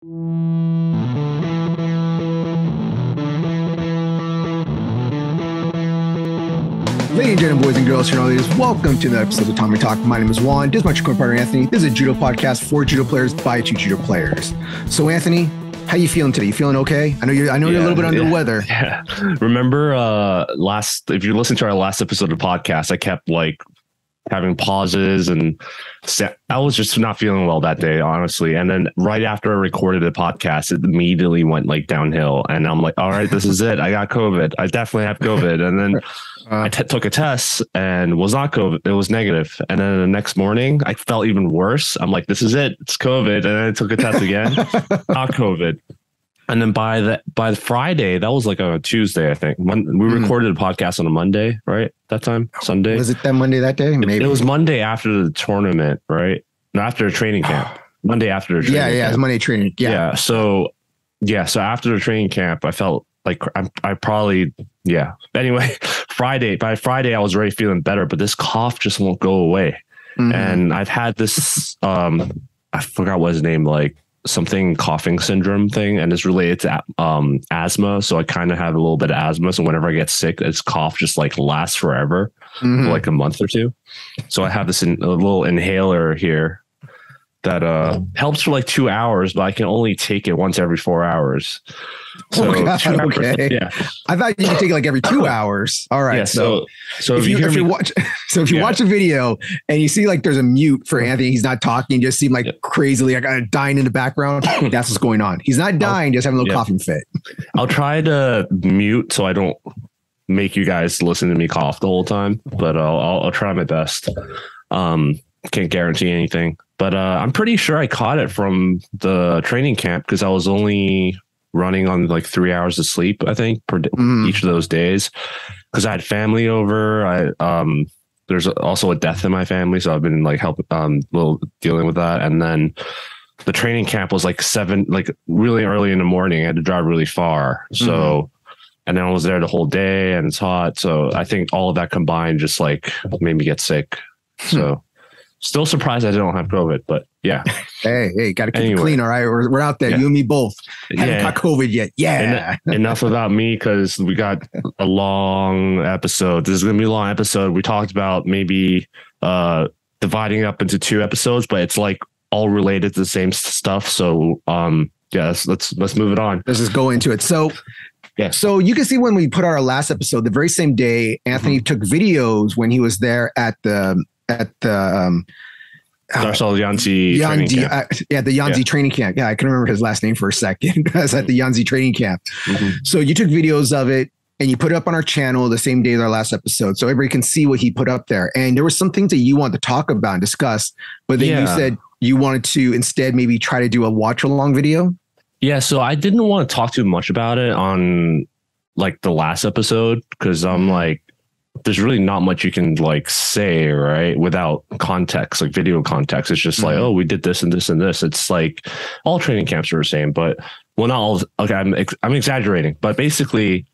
Ladies and gentlemen, boys and girls, here ladies, welcome to the episode of Tatami Talk. My name is Juan. This is my partner Anthony. This is a judo podcast for judo players by two judo players. So Anthony, how you feeling today? You feeling okay? I know you're a little bit under the weather. Yeah. Remember if you listen to our last episode of the podcast, I kept like having pauses and I was just not feeling well that day, honestly. And then right after I recorded the podcast, it immediately went like downhill. And I'm like, all right, this is it. I got COVID. I definitely have COVID. And then I took a test and was not COVID. It was negative. And then the next morning I felt even worse. I'm like, this is it. It's COVID. And then I took a test again, not COVID. And then by the Friday, that was like on a Tuesday, I think. We recorded a podcast on a Monday, right? That time, Sunday. Was it that Monday that day? Maybe it was Monday after the tournament, right? No, after the training camp. Monday after the training camp. Yeah, it was Monday training. Yeah. So after the training camp, I felt like I probably. Anyway, by Friday, I was already feeling better, but this cough just won't go away. Mm-hmm. And I've had this, I forgot what his name, like something coughing syndrome thing, and it's related to asthma. So I kind of have a little bit of asthma. So whenever I get sick, this cough just like lasts forever, for like a month or two. So I have this a little inhaler here that helps for like 2 hours, but I can only take it once every 4 hours. So okay. Yeah. I thought you could take it like every 2 hours. All right. Yeah, so if you watch a video and you see like there's a mute for Anthony, he's not talking, just seem like crazily like dying in the background. That's what's going on. He's not dying, just having a little coughing fit. I'll try to mute so I don't make you guys listen to me cough the whole time, but I'll try my best. Can't guarantee anything, but I'm pretty sure I caught it from the training camp because I was only running on like 3 hours of sleep, I think, per each of those days, because I had family over. There's also a death in my family, so I've been like dealing with that. And then the training camp was like really early in the morning. I had to drive really far, so and then I was there the whole day, and it's hot. So I think all of that combined just like made me get sick. So. Still surprised I don't have COVID, but yeah. Hey, got to keep it clean. All right. We're out there. Yeah. You and me both. Haven't got COVID yet. Yeah. Enough about me, because we got a long episode. This is going to be a long episode. We talked about maybe dividing up into 2 episodes, but it's like all related to the same stuff. So let's move it on. Let's just go into it. So So you can see when we put out our last episode, the very same day, Anthony took videos when he was there at the Darcel Yanzi training camp. The Yanzi training camp. Yeah, I can remember his last name for a second. I was at the Yanzi training camp. So you took videos of it and you put it up on our channel the same day as our last episode, so everybody can see what he put up there. And there were some things that you wanted to talk about and discuss, but then you said you wanted to instead maybe try to do a watch along video. Yeah, so I didn't want to talk too much about it on like the last episode, because I'm like, there's really not much you can like say, right, without context, like video context. It's just like, oh, we did this and this and this. It's like all training camps are the same, but well, not all. Okay, I'm exaggerating, but basically,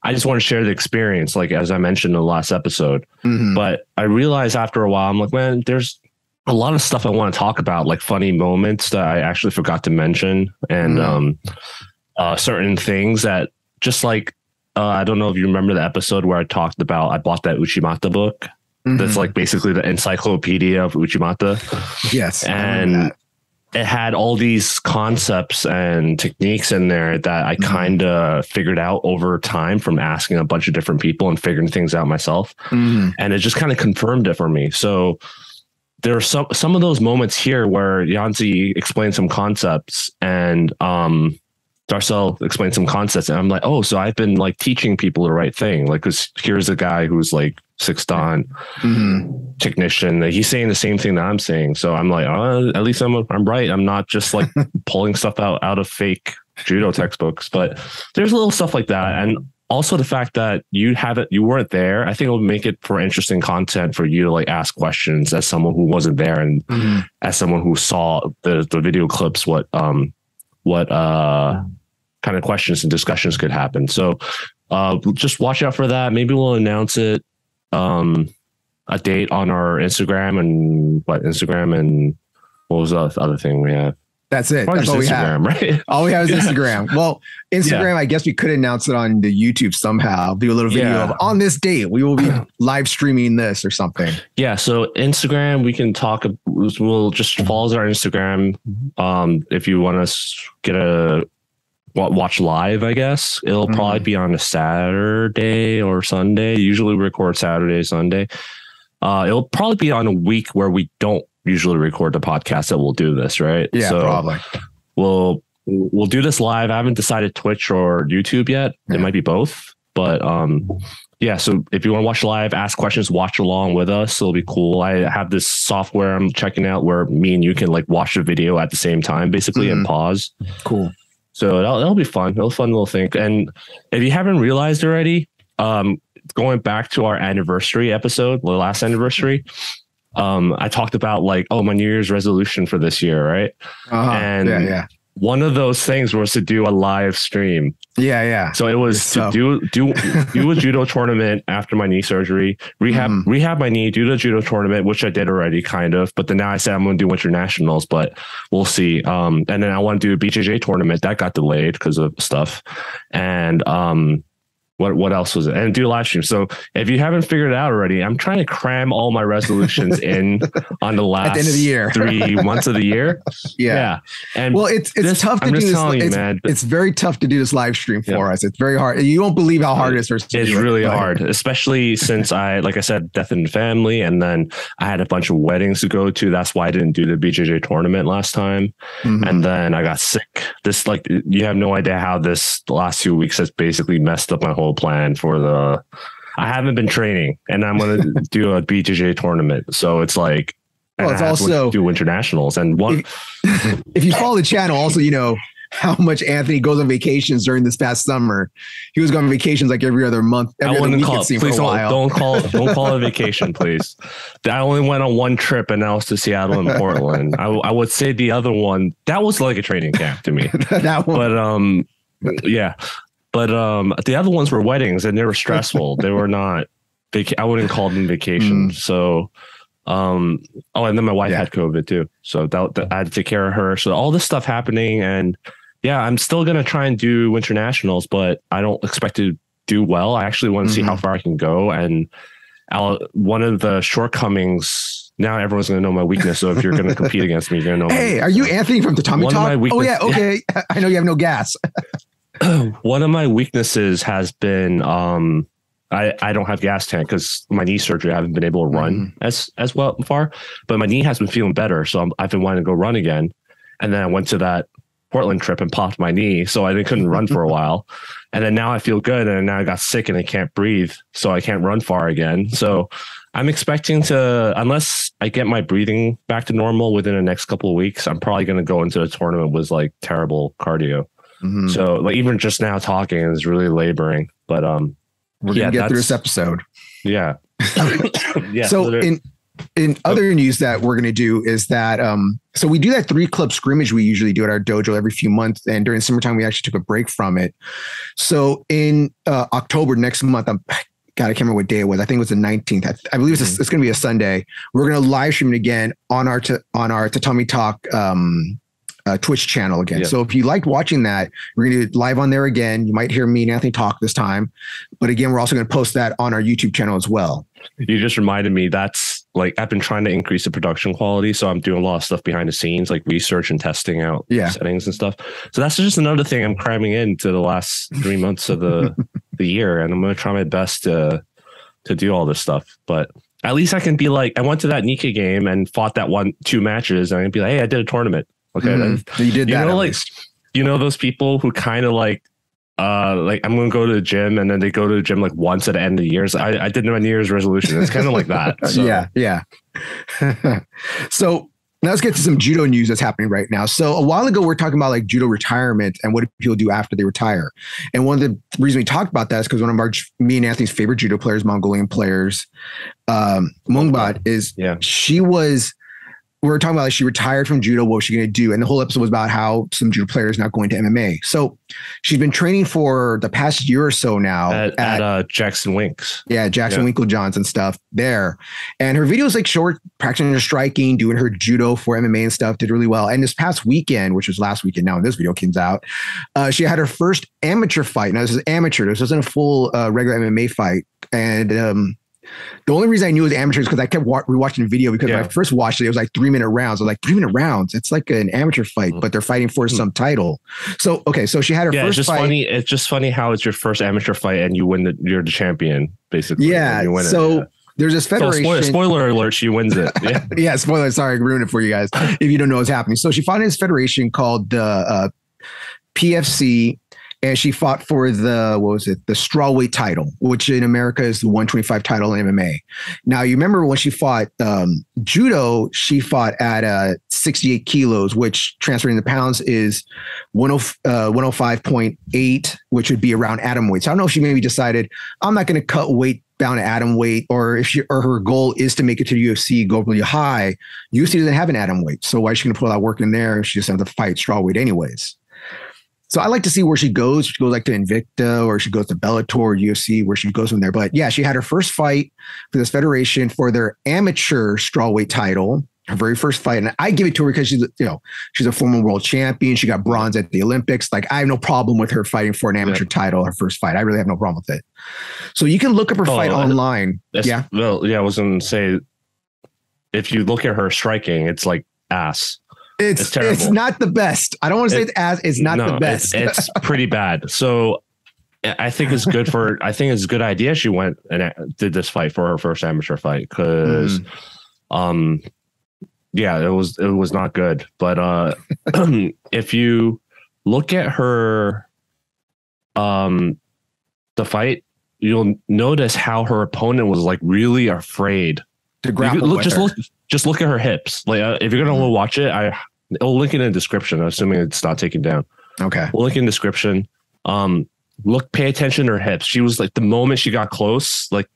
I just want to share the experience, like as I mentioned in the last episode. But I realized after a while, I'm like, man, there's a lot of stuff I want to talk about, like funny moments that I actually forgot to mention, and certain things that just like. I don't know if you remember the episode where I talked about I bought that Uchimata book. That's like basically the encyclopedia of Uchimata. Yes. And it had all these concepts and techniques in there that I kind of figured out over time from asking a bunch of different people and figuring things out myself. And it just kind of confirmed it for me. So there are some of those moments here where Yanzi explained some concepts and Darcel explained some concepts, and I'm like, oh, so I've been like teaching people the right thing. Like, cause here's a guy who's like 6th Dan technician. He's saying the same thing that I'm saying. So I'm like, oh, at least I'm right. I'm not just like pulling stuff out of fake judo textbooks, but there's little stuff like that. And also the fact that you weren't there, I think it'll make it for interesting content for you to like ask questions as someone who wasn't there, and as someone who saw the video clips, what kind of questions and discussions could happen. So just watch out for that. Maybe we'll announce it a date on our Instagram and what was the other thing we have? That's it. Probably That's all we have. Right? All we have is Instagram. Well, Instagram, I guess we could announce it on the YouTube somehow. Do a little video of on this date, we will be live streaming this or something. Yeah. So Instagram, we can talk. We'll just follow our Instagram. If you want to watch live, I guess it'll probably be on a Saturday or Sunday. Usually we record Saturday, Sunday. It'll probably be on a week where we don't usually record the podcast that we'll do this, right? Yeah, so probably. We'll do this live. I haven't decided Twitch or YouTube yet. It might be both, but yeah. So if you want to watch live, ask questions, watch along with us. It'll be cool. I have this software I'm checking out where me and you can like watch the video at the same time, basically, and pause. Cool. So that'll be fun. It'll be a fun little thing. And if you haven't realized already, going back to our anniversary episode, the last anniversary, I talked about like, my New Year's resolution for this year, right? And one of those things was to do a live stream. Yeah. So it was to do a judo tournament after my knee surgery, rehab my knee, do the judo tournament, which I did already kind of, but then now I said I'm going to do internationals, but we'll see. And then I want to do a BJJ tournament that got delayed because of stuff. And, what else was it? And do a live stream. So if you haven't figured it out already, I'm trying to cram all my resolutions in on the last at the end of the year. 3 months of the year. Yeah. And well, it's tough to do this. It's very tough to do this live stream for us. It's very hard. You won't believe how hard it is for us to do. It's really hard, especially since like I said, death in the family. And then I had a bunch of weddings to go to. That's why I didn't do the BJJ tournament last time. And then I got sick. You have no idea how the last 2 weeks has basically messed up my whole plan for I haven't been training and I'm going to do a BJJ tournament. So it's like, it's also do internationals and if you follow the channel, also, you know how much Anthony goes on vacations during this past summer. He was going on vacations like every other month. Don't call it a vacation, please. I only went on one trip and that was to Seattle and Portland. I would say the other one, that was like a training camp to me. That one. But yeah. But the other ones were weddings and they were stressful. They were not, I wouldn't call them vacations. So, and then my wife had COVID too. So that I had to take care of her. So all this stuff happening and I'm still going to try and do internationals, but I don't expect to do well. I actually want to see how far I can go. And one of the shortcomings, now everyone's going to know my weakness. So if you're going to compete against me, you're going to know. Hey, are you Anthony from Tatami Talk? Oh yeah. Okay. I know you have no gas. One of my weaknesses has been I don't have gas tank because my knee surgery. I haven't been able to run as well far, but my knee has been feeling better. So I've been wanting to go run again. And then I went to that Portland trip and popped my knee. So I couldn't run for a while. And then now I feel good. And now I got sick and I can't breathe. So I can't run far again. So I'm expecting to, unless I get my breathing back to normal within the next couple of weeks, I'm probably going to go into a tournament with like terrible cardio. So like even just now talking is really laboring, but we're gonna get through this episode. Yeah. So in other news that we're gonna do is that so we do that 3-club scrimmage we usually do at our dojo every few months, and during summertime we actually took a break from it. So in October next month, I can't remember what day it was. I think it was the 19th. I believe it's going to be a Sunday. We're going to live stream it again on our Tatami Talk Twitch channel again. So if you liked watching that, we're going to do live on there again. You might hear me and Anthony talk this time, but again, we're also going to post that on our YouTube channel as well. You just reminded me that's like, I've been trying to increase the production quality. So I'm doing a lot of stuff behind the scenes, like research and testing out settings and stuff. So that's just another thing I'm cramming into the last 3 months of the year. And I'm going to try my best to do all this stuff, but at least I can be like, I went to that Nika game and fought that 1-2 matches. And I can be like, hey, I did a tournament. Okay. You did that. Those people who kind of like I'm going to go to the gym and then they go to the gym like once at the end of the year. So I did my New Year's resolution. It's kind of like that. So. Yeah. So now let's get to some judo news that's happening right now. So a while ago, we were talking about like judo retirement and what people do after they retire. And one of the reasons we talked about that is because one of me and Anthony's favorite judo players, Mongolian players, Munkhbat, she was we were talking about like she retired from judo. What was she going to do? And the whole episode was about how some judo players now going to MMA. So she's been training for the past year or so now at Jackson Winks. Yeah, Jackson Winklejohns and stuff there. And her videos like short, practicing her striking, doing her judo for MMA and stuff, did really well. And this past weekend, which was last weekend, now when this video comes out, she had her first amateur fight. Now this is amateur. This wasn't a full regular MMA fight. And the only reason I knew it was amateur is because I kept rewatching the video, because when I first watched it, it was like 3-minute rounds. I was like, 3-minute rounds? It's like an amateur fight, but they're fighting for some title. So, okay. So she had her first fight. It's just funny how it's your first amateur fight and you win you're the champion, basically. Yeah. There's this federation. So spoiler alert, she wins it. Yeah. Yeah. Spoiler. Sorry, I ruined it for you guys if you don't know what's happening. So she fought in this federation called the PFC. And she fought for the strawweight title, which in America is the 125 title in MMA. Now, you remember when she fought judo, she fought at 68 kilos, which transferring the pounds is 105.8, which would be around atom weight. So I don't know if she maybe decided, I'm not going to cut weight down to atom weight, or if her goal is to make it to the UFC, go really high. UFC doesn't have an atom weight. So why is she going to put all that work in there if she just has to fight strawweight anyways? So I like to see where she goes. She goes like to Invicta, or she goes to Bellator or UFC, where she goes from there. But yeah, she had her first fight for this federation for their amateur strawweight title, her very first fight. And I give it to her because she's a former world champion. She got bronze at the Olympics. Like, I have no problem with her fighting for an amateur title, her first fight. I really have no problem with it. So you can look up her fight online. I was going to say, if you look at her striking, it's like ass. It's terrible. It's not the best. I don't want to say it's not the best. It's pretty bad. So I think it's good I think it's a good idea she went and did this fight for her first amateur fight, because it was not good. But if you look at her the fight, you'll notice how her opponent was like really afraid to grapple with her. Just look at her hips. Like, if you're gonna watch it, I'll link it in the description, assuming it's not taken down. Okay, we'll link in the description. Pay attention to her hips. She was like, the moment she got close, like,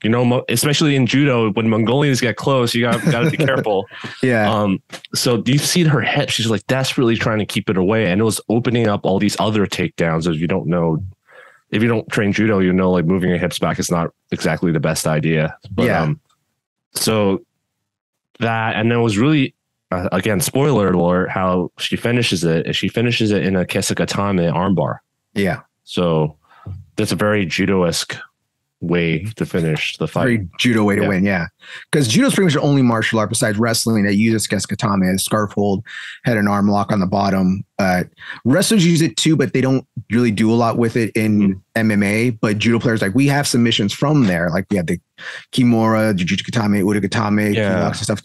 especially in judo, when Mongolians get close, you got to be careful. Yeah. So do you see her hips? She's like desperately trying to keep it away, and it was opening up all these other takedowns. If you don't train judo, like moving your hips back is not exactly the best idea. But, so that, and it was really, again, spoiler alert, how she finishes it. She finishes it in a kesekatame armbar. Yeah. So that's a very judo-esque way to finish the fight. Very judo way to win, yeah. Because judo is pretty much the only martial art besides wrestling that uses kesekatame as scarf hold, head and arm lock on the bottom. Wrestlers use it too, but they don't really do a lot with it in MMA. But judo players, like, we have submissions from there. Like, we have the Kimura, Jujutsu Katame, Uda Katame, and stuff.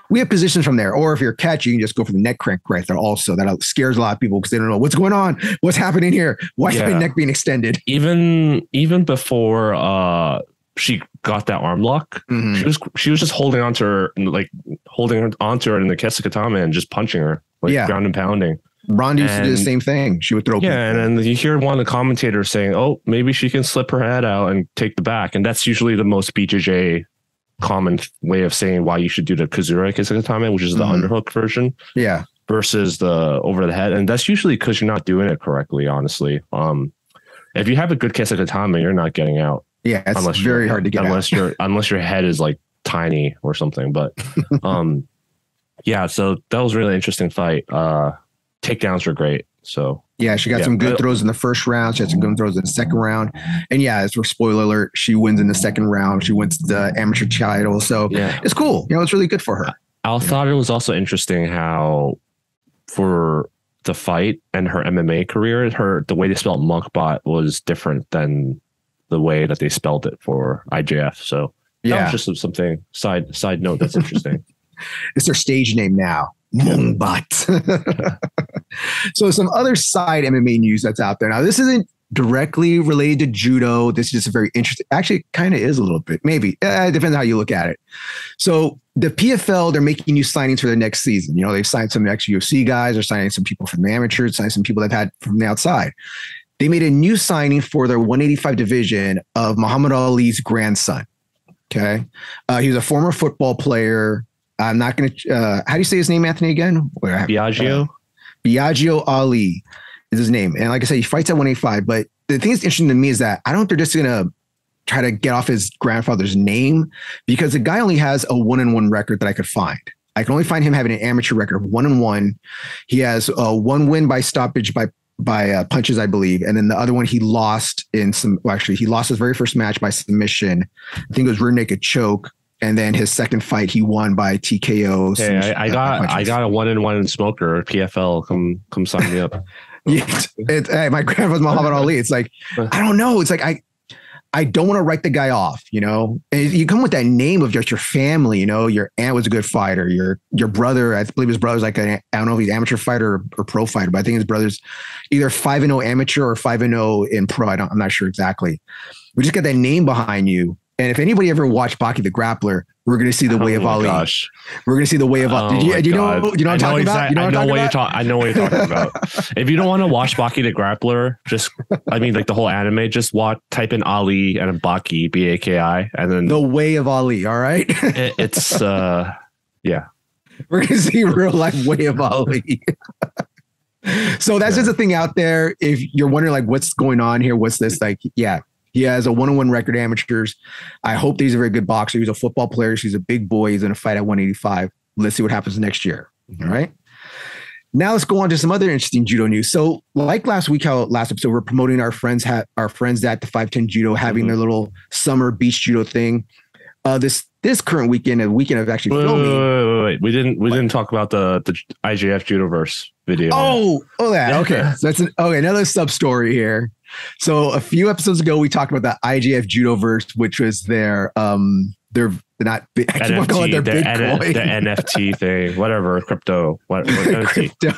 We have positions from there. Or if you're a catch, you can just go for the neck crank right there also. That scares a lot of people because they don't know what's going on. What's happening here? Why is my neck being extended? Even before she got that arm lock, she was just holding onto her in the kesekatame and just punching her, ground and pounding. Ronda used to do the same thing. She would throw. Yeah, and then you hear one of the commentators saying, "Oh, maybe she can slip her head out and take the back," and that's usually the most BJJ common way of saying why you should do the Kazura kesekatame, which is the underhook version. Yeah. Versus the over the head, and that's usually because you're not doing it correctly. Honestly, if you have a good kesekatame, you're not getting out. Yeah, it's very hard to get unless your head is like tiny or something. But so that was a really interesting fight. Takedowns were great. So yeah, she got some good throws in the first round. She had some good throws in the second round. And as for spoiler alert, she wins in the second round. She wins the amateur title. So it's cool. It's really good for her. I thought it was also interesting how for the fight and her MMA career, the way they spelled Munkhbat was different than the way that they spelled it for IJF. So that was just something side note that's interesting. It's their stage name now. Munkhbat. So some other side MMA news that's out there. Now, this isn't directly related to judo. This is just a very interesting, actually kind of is a little bit, maybe. It depends on how you look at it. So the PFL, they're making new signings for the next season. They've signed some ex-UFC guys. They're signing some people from the amateurs, signing some people they've had from the outside. They made a new signing for their 185 division of Muhammad Ali's grandson. Okay. He was a former football player. I'm not going to, how do you say his name, Anthony, again? Biagio? Biagio Ali is his name. And like I said, he fights at 185. But the thing that's interesting to me is that I don't think they're just going to try to get off his grandfather's name, because the guy only has a 1-1 record that I could find. I can only find him having an amateur record of 1-1. He has one win by stoppage by punches, I believe. And then the other one he lost in he lost his very first match by submission. I think it was rear naked choke. And then his second fight, he won by TKO. Hey, I got a 1-1 smoker PFL. Come sign me up. Hey, my grandfather's Muhammad Ali. It's like, I don't know. It's like, I don't want to write the guy off, you know. And you come with that name of just your family, you know. Your aunt was a good fighter. Your brother, I believe his brother's like I don't know if he's amateur fighter or pro fighter, but I think his brother's either 5-0 amateur or 5-0 in pro. I'm not sure exactly. We just got that name behind you. And if anybody ever watched Baki the Grappler, we're going to see the way of Ali. Gosh. We're going to see the way of Ali. Do you know what I'm talking about? I know what you're talking about. If you don't want to watch Baki the Grappler, like the whole anime, just type in Ali and Baki, Baki, and then the way of Ali. All right. It's yeah. We're going to see real life way of Ali. So that's just a thing out there. If you're wondering like what's going on here, what's this like? Yeah. He has a 1-1 record amateurs. I hope that he's a very good boxer. He's a football player. He's a big boy. He's going to fight at 185. Let's see what happens next year. All right. Now let's go on to some other interesting judo news. So like last episode, we're promoting our friends at the 510 Judo having their little summer beach judo thing. This current weekend, a weekend of actually filming. Wait. We didn't talk about the IJF Judoverse video. That. Okay. So that's another sub story here. So a few episodes ago, we talked about the IJF Judoverse, which was their not big, I keep calling it their Bitcoin. The NFT thing, whatever, crypto, crypto.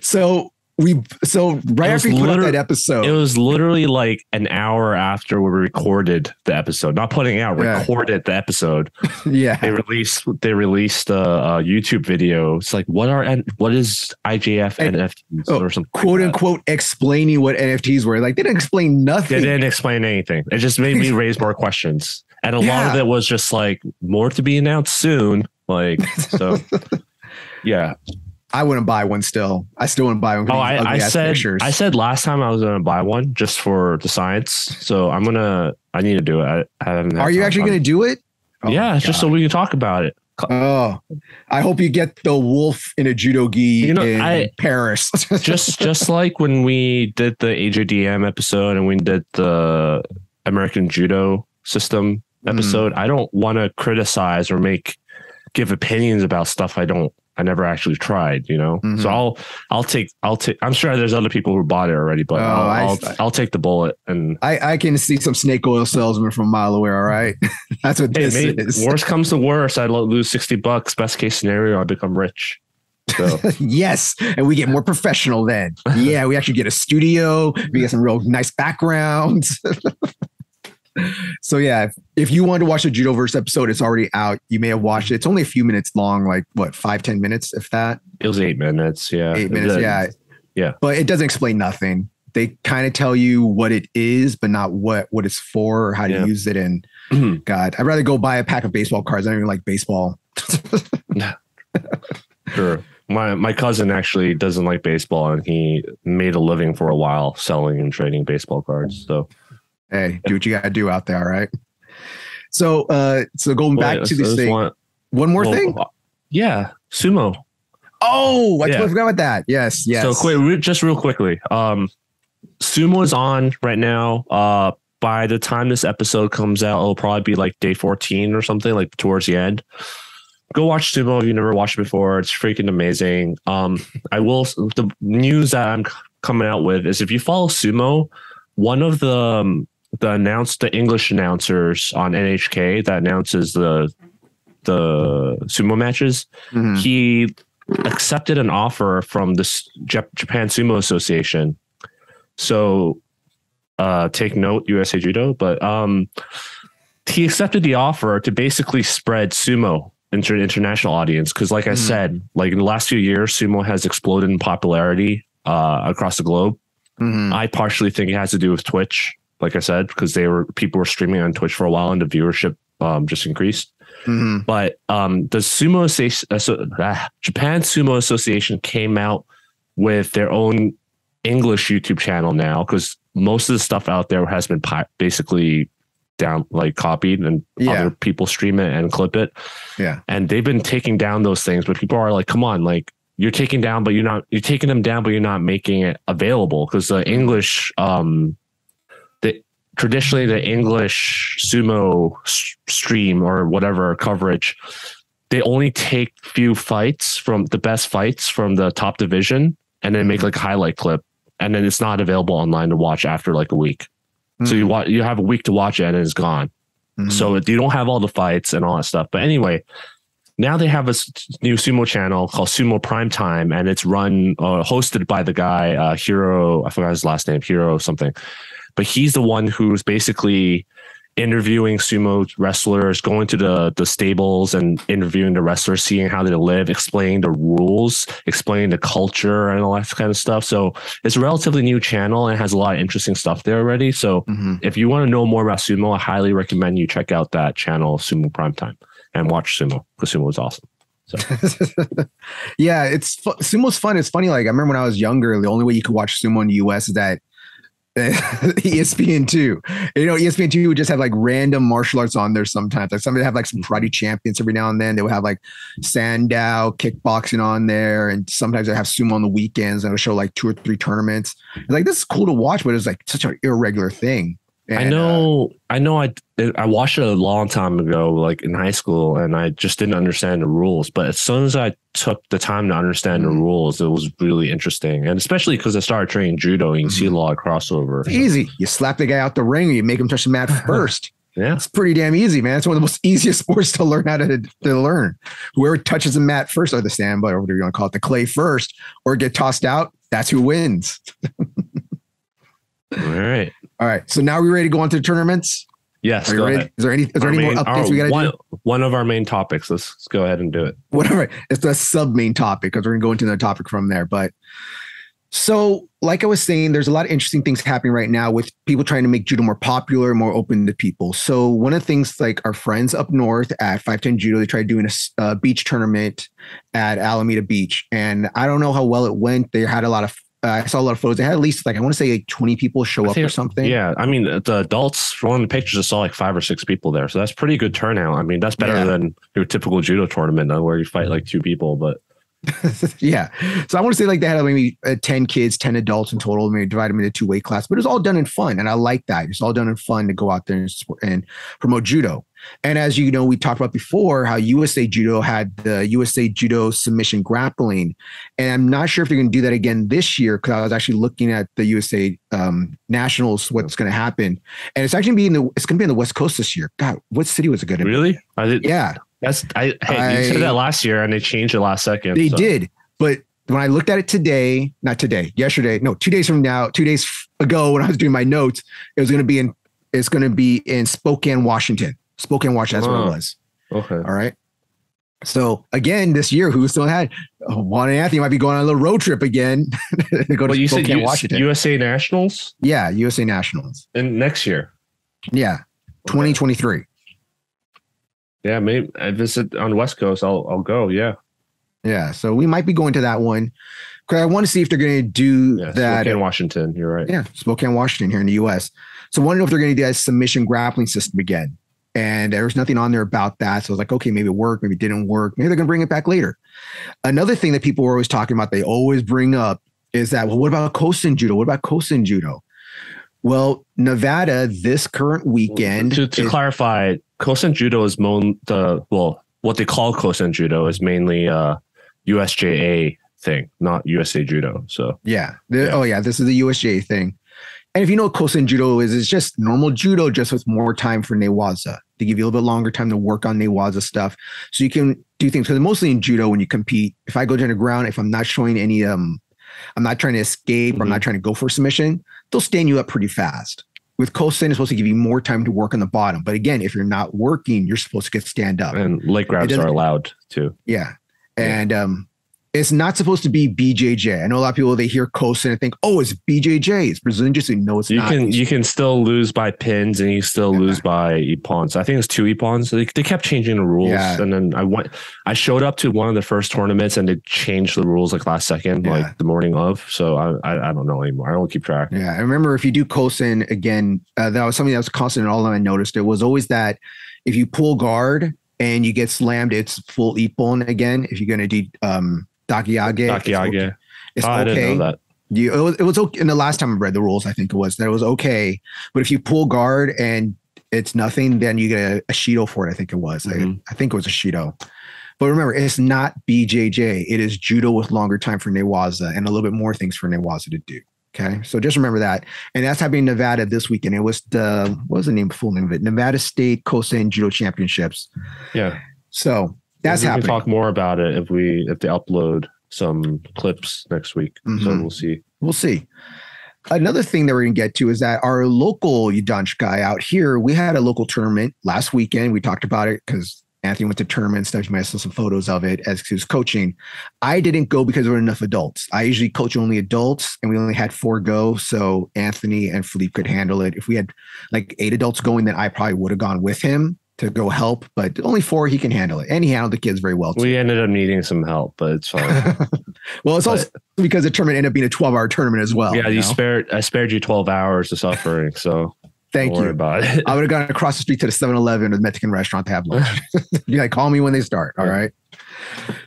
So right after we put up that episode, it was literally like an hour after we recorded the episode, not putting out, recorded the episode. Yeah, they released a YouTube video. It's like, what is IJF NFTs or something, quote unquote, explaining what NFTs were. Like they didn't explain nothing. They didn't explain anything. It just made me raise more questions, and a lot of it was just like more to be announced soon. Like so, yeah. I wouldn't buy one still. I still wouldn't buy one. I said last time I was going to buy one just for the science. So I need to do it. Are you actually going to do it? Yeah. Just so we can talk about it. Oh, I hope you get the wolf in a judo gi in Paris. just like when we did the AJDM episode and we did the American Judo System episode, I don't want to criticize or give opinions about stuff I never actually tried, you know. So I'll take. I'm sure there's other people who bought it already, but I'll take the bullet. And I can see some snake oil salesman from a mile away. All right, that's what this is. Worst comes to worst, I'd lose $60. Best case scenario, I'll become rich. So. Yes, and we get more professional then. Yeah, we actually get a studio. We get some real nice backgrounds. So yeah, if you wanted to watch the Judoverse episode, it's already out. You may have watched it. It's only a few minutes long, like what, 5-10 minutes, if that. It was 8 minutes. Yeah. 8 minutes. Yeah. But it doesn't explain nothing. They kind of tell you what it is, but not what it's for or how to use it. And God, I'd rather go buy a pack of baseball cards. I don't even like baseball. Sure. My cousin actually doesn't like baseball, and he made a living for a while selling and trading baseball cards. So. Hey, do what you got to do out there, all right? So going back to this thing, one more thing? Yeah, Sumo. Oh, I forgot about that. Yes. So just real quickly, Sumo is on right now. By the time this episode comes out, it'll probably be like day 14 or something, like towards the end. Go watch Sumo if you've never watched it before. It's freaking amazing. The news that I'm coming out with is if you follow Sumo, one of the English announcers on NHK that announces the sumo matches, he accepted an offer from the Japan Sumo Association. So take note, USA Judo, but he accepted the offer to basically spread sumo into an international audience. Because like I said, like in the last few years, sumo has exploded in popularity across the globe. I partially think it has to do with Twitch. Like I said, because people were streaming on Twitch for a while and the viewership just increased. But the Japan Sumo Association came out with their own English YouTube channel now, because most of the stuff out there has been basically down, like copied, and other people stream it and clip it. Yeah. And they've been taking down those things, but people are like, come on, like you're taking them down, but you're not making it available, because the English, traditionally the English sumo stream or whatever coverage, they only take few fights from the best fights from the top division and then make like a highlight clip, and then it's not available online to watch after like a week. So you have a week to watch it and it's gone. So you don't have all the fights and all that stuff. But anyway, now they have a new sumo channel called Sumo Primetime, and it's hosted by the guy, Hiro, I forgot his last name, Hiro something. But he's the one who's basically interviewing sumo wrestlers, going to the stables and interviewing the wrestlers, seeing how they live, explaining the rules, explaining the culture and all that kind of stuff. So it's a relatively new channel and has a lot of interesting stuff there already. So if you want to know more about sumo, I highly recommend you check out that channel, Sumo Primetime, and watch sumo, because sumo is awesome. So. Yeah, sumo's fun. It's funny. Like I remember when I was younger, the only way you could watch sumo in the US is that ESPN2, ESPN2 would just have like random martial arts on there sometimes. Like somebody have like some karate champions every now and then. They would have like Sandow kickboxing on there, and sometimes they have sumo on the weekends, and it would show like 2 or 3 tournaments. Like, this is cool to watch, but it was like such an irregular thing. And, I watched it a long time ago, like in high school, and I just didn't understand the rules. But as soon as I took the time to understand the rules, it was really interesting. And especially because I started training judo, you can see a lot of crossover. It's easy. You slap the guy out the ring, or you make him touch the mat first. Yeah, it's pretty damn easy, man. It's one of the most easiest sports to learn how to learn. Whoever touches the mat first, or the sandbar, or whatever you want to call it, the clay first, or get tossed out, that's who wins. All right. So now we're ready to go on to the tournaments? Yes. Go ahead. Is there any more updates we got to do? One of our main topics. Let's go ahead and do it. Whatever. It's the sub main topic, because we're going to go into another topic from there. But so, like I was saying, there's a lot of interesting things happening right now with people trying to make judo more popular, more open to people. So one of the things, like our friends up north at 510 Judo, they tried doing a beach tournament at Alameda Beach. And I don't know how well it went. They had a lot of I saw a lot of photos. They had at least I want to say like 20 people show up or something. Yeah. I mean, the adults, from one of the pictures, I saw like 5 or 6 people there. So that's pretty good turnout. I mean, that's better than your typical judo tournament where you fight like 2 people, but. Yeah. So I want to say like they had maybe 10 kids, 10 adults in total, maybe divide them into 2 weight classes, but it was all done in fun. And I like that. It's all done in fun to go out there and promote judo. And as you know, we talked about before how USA Judo had the USA Judo submission grappling. And I'm not sure if they're going to do that again this year, because I was actually looking at the USA Nationals, what's going to happen. And it's actually going to be in the West Coast this year. God, what city was it going to be? Really? Yeah. You said that last year and they changed it last second. They did. But when I looked at it yesterday, 2 days from now, 2 days ago, when I was doing my notes, it's going to be in Spokane, Washington. Spokane, Washington. That's what it was. Okay. All right. So again, this year, who still had Juan and Anthony might be going on a little road trip again. To go to Spokane, Washington. USA Nationals? Yeah, USA Nationals. And next year. Yeah, 2023. Yeah, maybe I visit on the West Coast. I'll go. Yeah. Yeah. So we might be going to that one, because I want to see if they're going to do that. Spokane, Washington. You're right. Yeah, Spokane, Washington, here in the U.S. So I want to know if they're going to do that submission grappling system again. And there was nothing on there about that. So I was like, okay, maybe it worked, maybe it didn't work. Maybe they're going to bring it back later. Another thing that people were always talking about, they always bring up, is that, well, what about Kosen Judo? What about Kosen Judo? Well, Nevada this current weekend. To clarify, Kosen Judo is what they call Kosen Judo is mainly USJA thing, not USA Judo. So this is the USJA thing. And if you know what Kosen Judo is, it's just normal judo, just with more time for newaza. They give you a little bit longer time to work on newaza stuff, so you can do things. Because mostly in judo, when you compete, if I go to the ground, if I'm not showing any, I'm not trying to escape, or I'm not trying to go for a submission, they'll stand you up pretty fast. With Kosen, it's supposed to give you more time to work on the bottom. But again, if you're not working, you're supposed to stand up. And leg grabs are allowed too. Yeah. And It's not supposed to be BJJ. I know a lot of people, they hear Kosen and think, oh, it's BJJ. It's Brazilian Jiu-Jitsu. No, it's not. You can still lose by pins and you still lose by ippons. I think it's 2 ippons. They kept changing the rules. Yeah. And then I showed up to one of the first tournaments and they changed the rules like last second, like the morning of. So I don't know anymore. I don't keep track. Yeah. I remember if you do Kosen again, that was something that was constant in all of them. I noticed it was always that if you pull guard and you get slammed, it's full ippon again. If you're going to do Dakiage. It's okay. I didn't know that. It was okay. In the last time I read the rules, I think it was okay. But if you pull guard and it's nothing, then you get a Shido for it. I think it was. I think it was a Shido. But remember, it's not BJJ. It is judo with longer time for Newaza and a little bit more things for Newaza to do. Okay. So just remember that. And that's happening in Nevada this weekend. It was what was the full name of it? Nevada State Kosen Judo Championships. Yeah. So that's happening. We can talk more about it if they upload some clips next week. So we'll see. We'll see. Another thing that we're going to get to is that our local Yudanch guy out here, we had a local tournament last weekend. We talked about it because Anthony went to tournament and stuff. You might have seen some photos of it as he was coaching. I didn't go because there were enough adults. I usually coach only adults and we only had 4 go. So Anthony and Philippe could handle it. If we had like 8 adults going, then I probably would have gone with him to go help, but only 4, he can handle it. And he handled the kids very well too. We ended up needing some help, but it's fine. Well, it's also because the tournament ended up being a 12-hour tournament as well. Yeah, I spared you 12 hours of suffering, so thank you. About it. I would have gone across the street to the 7-Eleven or the Mexican restaurant to have lunch. Be like, call me when they start. All right.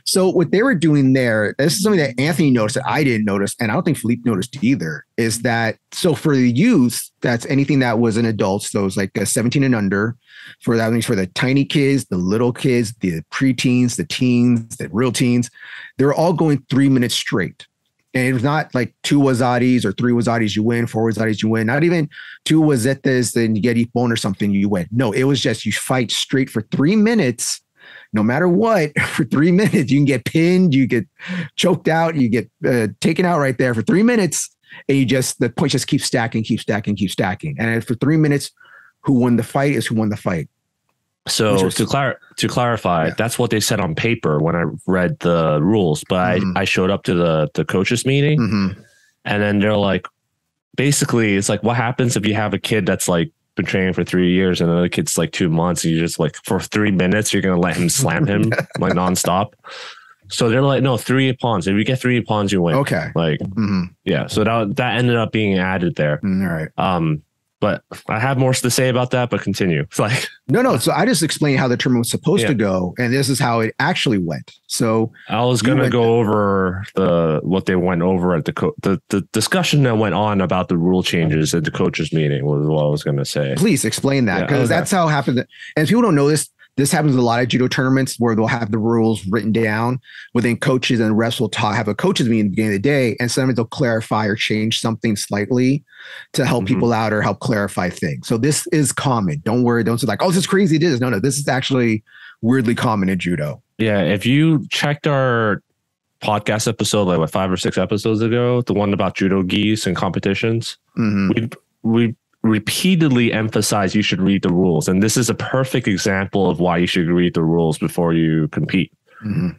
So what they were doing there, this is something that Anthony noticed that I didn't notice, and I don't think Philippe noticed either, is that so for the youth, that's anything that was an adult, so it was like 17 and under. For that means for the tiny kids, the little kids, the preteens, the teens, the real teens, they were all going 3 minutes straight. And it was not like 2 wazatis or 3 wazatis, you win, 4 wazatis, you win. Not even 2 wazetas, then you get ippon or something, you win. No, it was just you fight straight for 3 minutes. No matter what, for 3 minutes, you can get pinned, you get choked out, you get taken out right there for 3 minutes. And the points just keep stacking. And for 3 minutes, who won the fight is who won the fight. So to clarify, that's what they said on paper when I read the rules. But I showed up to the coaches meeting, and then they're like, basically, it's like, what happens if you have a kid that's like been training for 3 years and another kid's like 2 months, and you just like for 3 minutes you're gonna let him slam him like nonstop. So they're like, no, 3 ippons. If you get 3 ippons, you win. Okay. Like, yeah. So that ended up being added there. All right. But I have more to say about that, but continue. It's like no. So I just explained how the tournament was supposed to go, and this is how it actually went. So I was going to go over what they went over at the discussion that went on about the rule changes at the coaches meeting was what I was going to say. Please explain that, because that's how it happened. And if people don't know this, this happens in a lot of judo tournaments where they'll have the rules written down, but then coaches and refs will have a coaches meeting at the beginning of the day, and sometimes they'll clarify or change something slightly to help people out or help clarify things. So this is common. Don't worry. Don't say like, oh, this is crazy. It is. No, this is actually weirdly common in judo. Yeah. If you checked our podcast episode, like 5 or 6 episodes ago, the one about judo gis and competitions, we repeatedly emphasize you should read the rules, and this is a perfect example of why you should read the rules before you compete.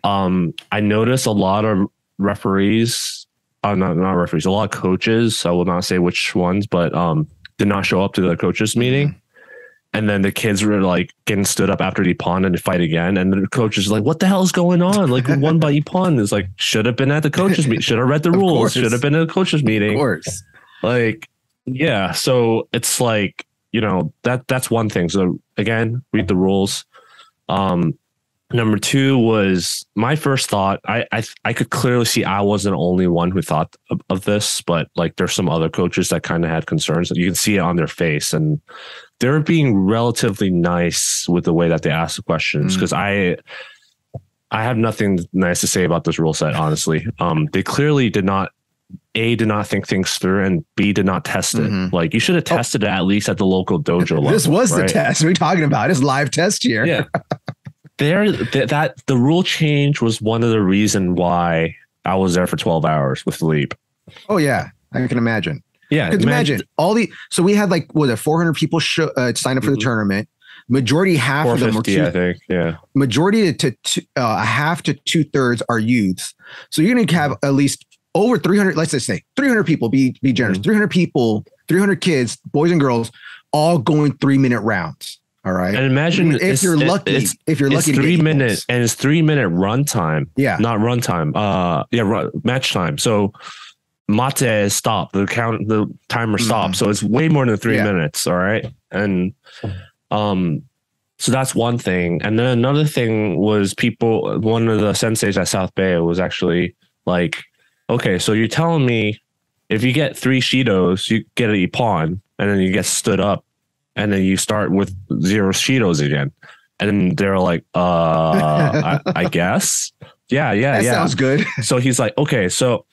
I notice a lot of referees, not referees, a lot of coaches, I will not say which ones, but did not show up to the coaches meeting, and then the kids were like getting stood up after the ippon and to fight again, and the coach is like, what the hell is going on? Like, won by ippon. Is like, should have been at the coaches meeting, should have read the rules, should have been at the coaches meeting. Of course. Like, yeah, so it's like, that's one thing. So again, read the rules. Number 2 was my first thought. I could clearly see I wasn't the only one who thought of this, but like there's some other coaches that kind of had concerns. You can see it on their face, and they're being relatively nice with the way that they ask the questions, because I have nothing nice to say about this rule set, honestly. They clearly did not think things through, and B, did not test it. Like, you should have tested it at least at the local dojo level. This was the test. What are we talking about? It's live test here. Yeah. The rule change was one of the reasons why I was there for 12 hours with Philippe. Oh yeah, I can imagine. Yeah, imagine all so we had like 400 people sign up for the tournament. majority half of them are I think. Yeah. Majority to half to 2/3 are youths. So you're going to have at least over 300, let's just say 300 people, be generous, 300 people, 300 kids, boys and girls, all going 3-minute rounds. All right. And imagine if you're lucky, it's 3 minutes and it's 3-minute run time. Yeah. Not run time. Match time. So mate is stopped. The timer stopped. So it's way more than 3 minutes. All right. And so that's one thing. And then another thing was one of the senseis at South Bay was actually like, okay, so you're telling me if you get 3 Shidos, you get an Ippon, and then you get stood up, and then you start with 0 Shidos again. And they're like, I guess. Yeah. That sounds good. So he's like, okay, so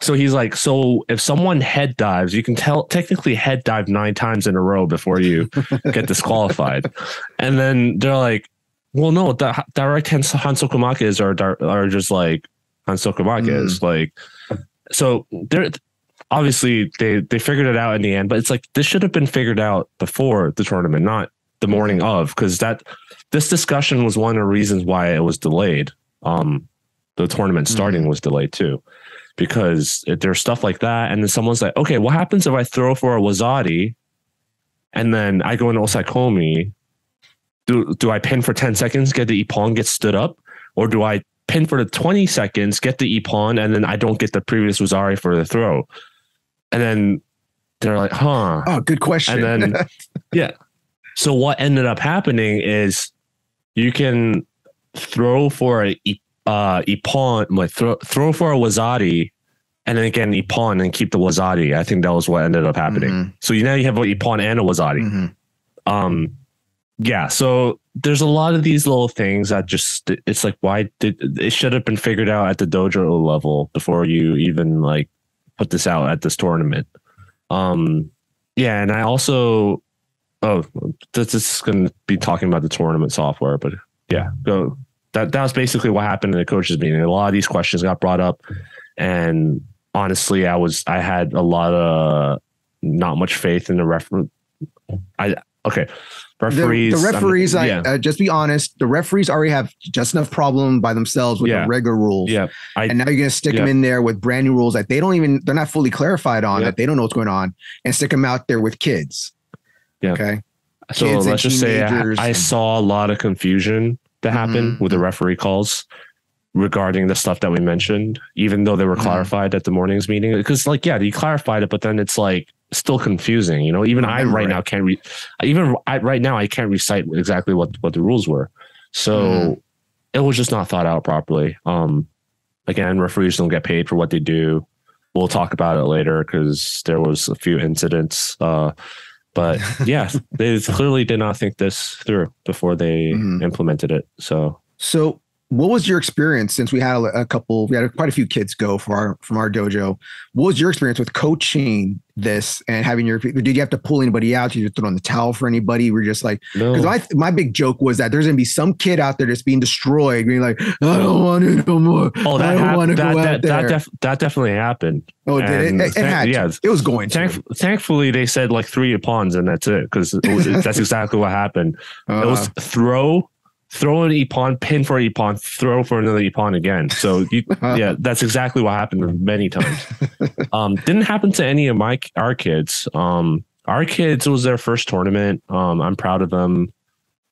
he's like, so if someone head dives, you can technically head dive 9 times in a row before you get disqualified. And then they're like, well, no, the direct Hansokumakes are just like Hansokumakes. Like, so they're obviously they figured it out in the end, but it's like this should have been figured out before the tournament, not the morning of, because this discussion was one of the reasons why it was delayed. The tournament starting was delayed too, because there's stuff like that. And then someone's like, okay, what happens if I throw for a wazari and then I go into osaikomi? Do I pin for 10 seconds, get the ippon, get stood up? Or do I pin for the 20 seconds, get the ippon, and then I don't get the previous wazari for the throw? And then they're like, huh. Oh, good question. And then, yeah. So what ended up happening is you can throw for a ippon, like throw for a wazari, and then get an ippon and keep the wazari. I think that was what ended up happening. So now you have an ippon and a wazari. Yeah. So there's a lot of these little things that just, it's like, why did it should have been figured out at the dojo level before you even like put this out at this tournament. Yeah. And I also, this is going to be talking about the tournament software, but yeah, go. That was basically what happened in the coaches meeting. A lot of these questions got brought up, and honestly, I had a lot of not much faith in the referee. Referees. The referees, just be honest. The referees already have just enough problem by themselves with the regular rules. Yeah, and now you're going to stick them in there with brand new rules that they're not fully clarified on, that they don't know what's going on, and stick them out there with kids. Yeah. Okay. So kids let's just say I saw a lot of confusion that happened with the referee calls regarding the stuff that we mentioned, even though they were clarified at the morning's meeting. Because you clarified it, but then it's like still confusing. You know, even I can't recite exactly what the rules were. So it was just not thought out properly. Again, referees don't get paid for what they do. We'll talk about it later because there was a few incidents. But yeah, they clearly did not think this through before they implemented it. So what was your experience, since we had quite a few kids go from our dojo? What was your experience with coaching this and having did you have to pull anybody out? Did you throw on the towel for anybody? We're just like, because my big joke was that there's going to be some kid out there that's being destroyed, being like, I don't want it no more. Oh, that definitely happened. Oh, did it? It was going to. Thankfully, they said like 3 ippons and that's it, because that's exactly what happened. It was throw an ippon, pin for an ippon, throw for another ippon again. So that's exactly what happened many times. Didn't happen to any of our kids. Our kids, it was their first tournament. I'm proud of them,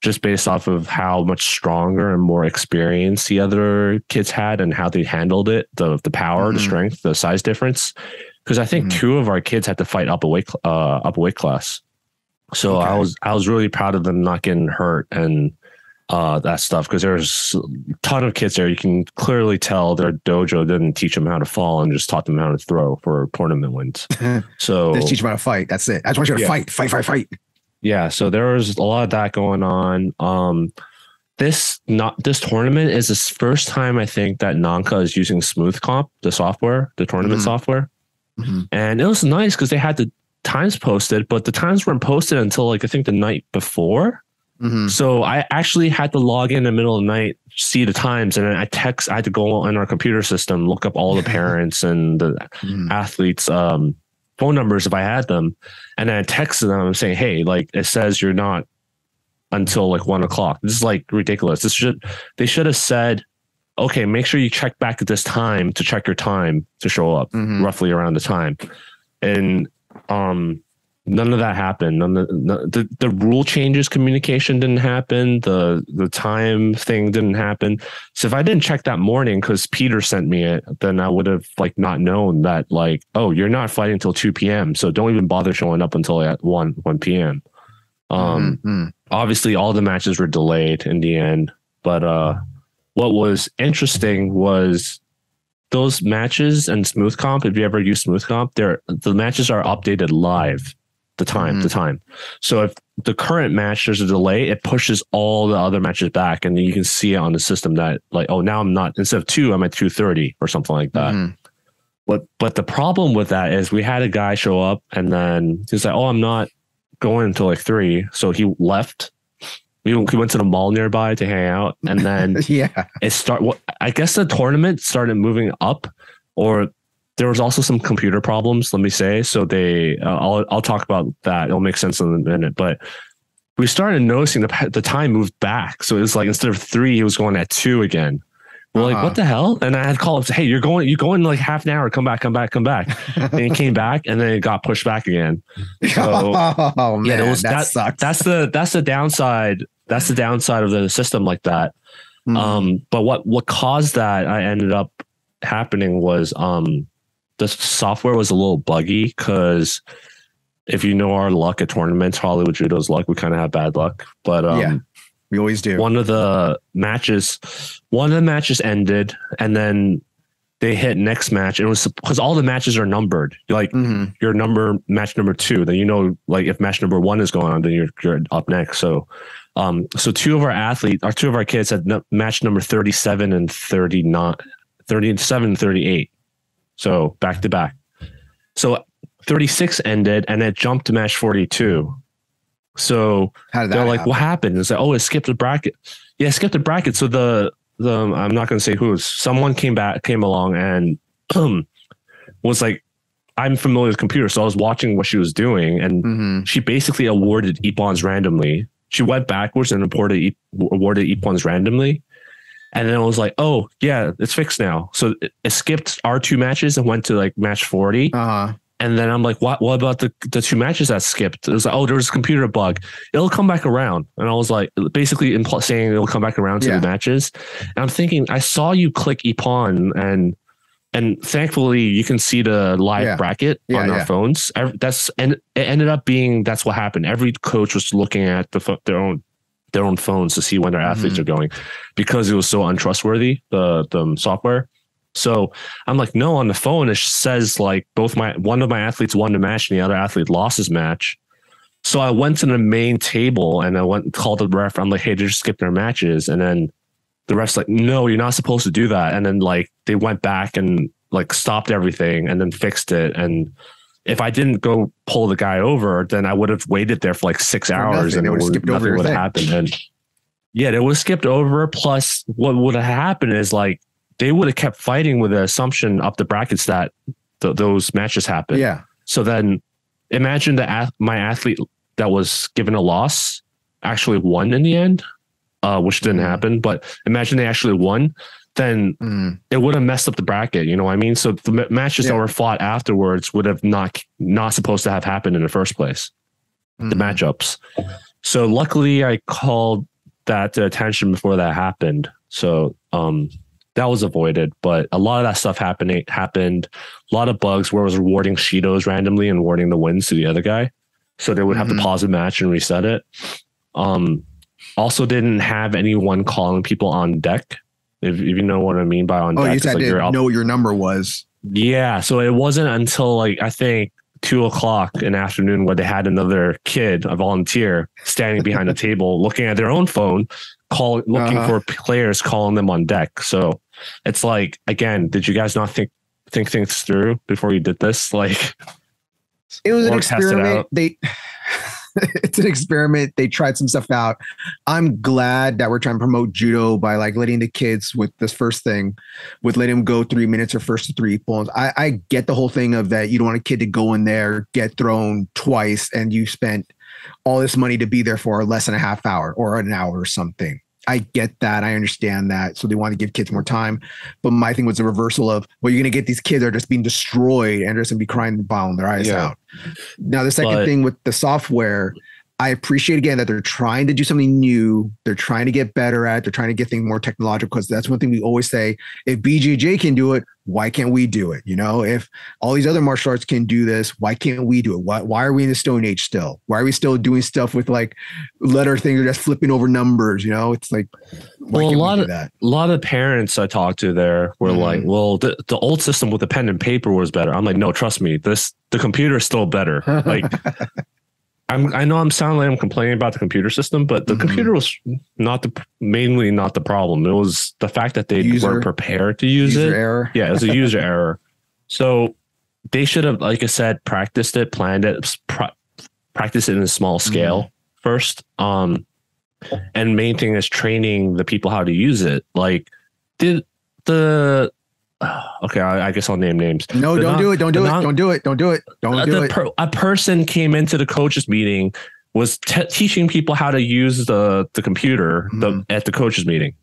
just based off of how much stronger and more experience the other kids had and how they handled it, the power, the strength, the size difference. Because I think 2 of our kids had to fight up a weight class. So I was really proud of them not getting hurt and that stuff, because there's a ton of kids there. You can clearly tell their dojo didn't teach them how to fall and just taught them how to throw for tournament wins. So just teach them how to fight. That's it. I just want you to fight. Yeah. So there was a lot of that going on. This tournament is the first time I think that Nanka is using Smooth Comp, the software, the tournament software. And it was nice because they had the times posted, but the times weren't posted until I think the night before. So I actually had to log in the middle of the night, see the times, and then I had to go on our computer system, look up all the parents and the athletes' phone numbers if I had them. And then I texted them saying, hey, like it says you're not until like 1 o'clock. This is like ridiculous. They should have said, okay, make sure you check back at this time to check your time to show up roughly around the time. And none of that happened. The rule changes communication didn't happen. The time thing didn't happen. So if I didn't check that morning because Peter sent me it, then I would have like not known that like, oh, you're not fighting until 2 p.m. So don't even bother showing up until at 1 p.m. Obviously all the matches were delayed in the end, but what was interesting was those matches and Smooth Comp. If you ever use Smooth Comp, the matches are updated live. The time. So if the current match there's a delay, it pushes all the other matches back, and then you can see it on the system that like, oh, now I'm not, instead of 2, I'm at 2:30 or something like that. But the problem with that is we had a guy show up and then he's like, oh, I'm not going until like 3. So he left. We went to the mall nearby to hang out, and then I guess the tournament started moving up, or there was also some computer problems. Let me say, so I'll talk about that. It'll make sense in a minute, but we started noticing the time moved back. So it was like instead of 3, he was going at 2 again. We're like, what the hell? And I had called him, say, hey, you're going like half an hour. Come back. And he came back, and then it got pushed back again. So, oh man, yeah, that sucks. That's the downside. That's the downside of the system like that. But what caused that I ended up happening was the software was a little buggy, because if you know our luck at tournaments, Hollywood Judo's luck, we kind of have bad luck. But we always do. One of the matches ended, and then they hit next match. It was because all the matches are numbered. Like your match number 2, then you know, like if match number 1 is going on, then you're up next. So 2 of our kids had match number 37 and 39, 37 and 38. So back to back. So 36 ended, and it jumped to match 42. So they're like, what happened? It's like, oh, it skipped a bracket. Yeah, it skipped a bracket. So the I'm not going to say who, someone came along and was like, I'm familiar with computers, so I was watching what she was doing, and she basically awarded ippons randomly. She went backwards and awarded ippons randomly. And then I was like, oh, yeah, it's fixed now. So it skipped our 2 matches and went to like match 40. And then I'm like, what about the 2 matches that skipped? It was like, oh, there was a computer bug. It'll come back around. And I was like, basically saying it'll come back around to the matches. And I'm thinking, I saw you click ippon, and thankfully you can see the live bracket on our phones. And it ended up being, that's what happened. Every coach was looking at their own phones to see when their athletes are going, because it was so untrustworthy, the software. So I'm like, no, on the phone, it says like one of my athletes won the match and the other athlete lost his match. So I went to the main table and I went and called the ref. I'm like, hey, they just skipped their matches. And then the ref's like, no, you're not supposed to do that. And then like they went back and like stopped everything and then fixed it. And if I didn't go pull the guy over, then I would have waited there for like 6 hours and nothing would have happened. And yeah, it was skipped over. Plus what would have happened is like, they would have kept fighting with the assumption up the brackets that those matches happened. Yeah. So then imagine my athlete that was given a loss actually won in the end, which didn't happen. But imagine they actually won, then it would have messed up the bracket. You know what I mean? So the matches that were fought afterwards would have not supposed to have happened in the first place. The matchups. So luckily I called that to attention before that happened. So that was avoided, but a lot of that stuff happened. A lot of bugs where it was rewarding Shidos randomly and awarding the wins to the other guy. So they would have to pause the match and reset it. Also didn't have anyone calling people on deck. If you know what I mean by on deck. Oh, you said to know what your number was. Yeah. So it wasn't until like, I think 2 o'clock in the afternoon where they had another kid, a volunteer, standing behind the table, looking at their own phone, looking for players, calling them on deck. So it's like, again, did you guys not think things through before you did this? Like, it was an experiment. It's an experiment. They tried some stuff out. I'm glad that we're trying to promote judo by like letting the kids with this first thing, with letting them go 3 minutes or first to 3 points. I get the whole thing of that. You don't want a kid to go in there, get thrown twice, and you spent all this money to be there for less than a half hour or an hour or something. I get that. I understand that. So they want to give kids more time. But my thing was the reversal of, well, you're going to get these kids that are just being destroyed and they're just going to be crying and bawling their eyes out. Now, the second thing with the software, I appreciate again that they're trying to do something new. They're trying to get better at it. They're trying to get things more technological, because that's one thing we always say. If BJJ can do it, why can't we do it? You know, if all these other martial arts can do this, why can't we do it? Why are we in the Stone Age still? Why are we still doing stuff with like letter things or just flipping over numbers? You know, it's like, why can't we do that? A lot of parents I talked to there were like, well, the old system with the pen and paper was better. I'm like, no, trust me, the computer is still better. Like, I know I'm sounding like I'm complaining about the computer system, but the computer was mainly not the problem. It was the fact that they weren't prepared to use it. Error. Yeah, it was a user error. So they should have, like I said, practiced it, planned it, practice it in a small scale first. And main thing is training the people how to use it. Like, did the okay, I guess I'll name names. No, don't do it. A person came into the coaches meeting, was teaching people how to use the computer at the coaches meeting.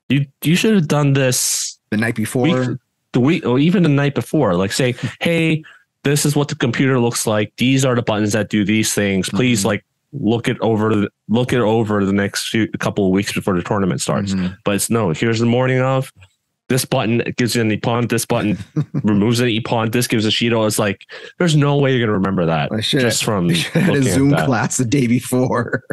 You should have done this the night before, the week, or even the night before. Like, say, hey, this is what the computer looks like. These are the buttons that do these things. Please, like, look it over the next couple of weeks before the tournament starts. But it's no. Here's the morning of. This button gives you an ippon. This button removes an ippon. This gives a shido. It's like, there's no way you're going to remember that just from a Zoom class the day before.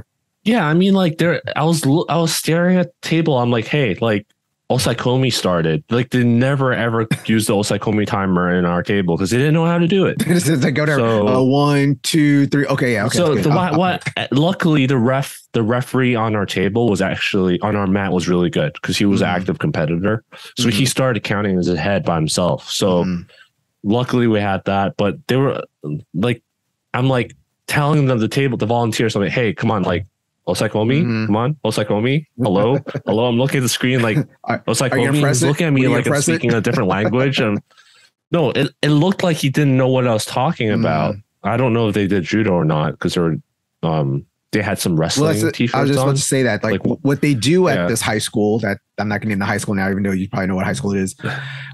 Yeah, I mean, like, I was staring at the table. I'm like, hey, like, Osaikomi started. Like, they never ever used the Osaikomi timer in our table because they didn't know how to do it. They go there. 1, 2, 3. Okay, yeah. Okay. So luckily the referee on our table was actually on our mat was really good because he was an active competitor. So he started counting as a head by himself. So luckily we had that. But they were like, I'm like telling them the volunteers, I'm like, hey, come on, like, Osaikomi, come on, Osaikomi, hello. I'm looking at the screen like Osaikomi. He's looking at me like I'm speaking a different language. And no, it looked like he didn't know what I was talking about. I don't know if they did judo or not because they had some wrestling t-shirts on. I was just about to say that, like what they do at this high school, that I'm not going to name the high school now, even though you probably know what high school it is.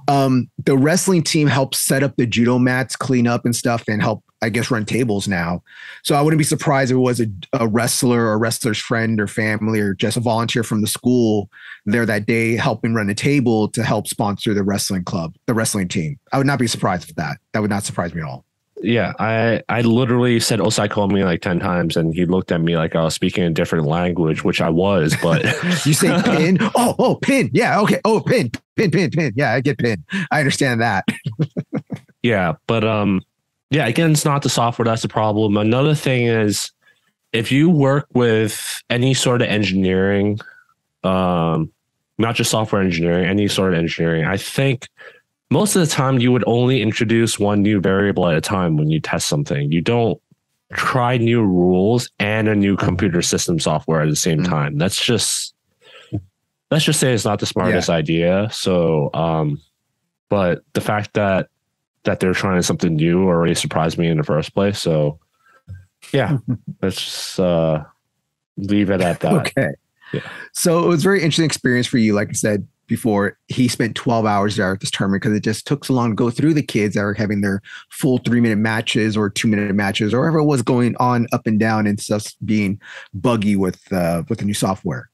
The wrestling team helps set up the judo mats, clean up and stuff, and help, I guess, run tables now. So I wouldn't be surprised if it was a wrestler or a wrestler's friend or family or just a volunteer from the school there that day helping run the table to help sponsor the wrestling club, the wrestling team. I would not be surprised with that. That would not surprise me at all. Yeah, I literally said Osaikomi like 10 times and he looked at me like I was speaking a different language, which I was, but you say pin? Oh, pin. Yeah, okay. Oh, pin. Yeah, I get pin. I understand that. Yeah, but yeah, again, it's not the software that's the problem. Another thing is if you work with any sort of engineering, not just software engineering, any sort of engineering, I think most of the time you would only introduce one new variable at a time when you test something. You don't try new rules and a new computer system software at the same time. Let's just say it's not the smartest idea. So, but the fact that they're trying something new already surprised me in the first place. So yeah, let's just leave it at that. Okay. Yeah. So it was a very interesting experience for you. Like I said before, he spent 12 hours there at this tournament because it just took so long to go through the kids that were having their full 3-minute matches or 2-minute matches or whatever was going on up and down and stuff being buggy with the new software.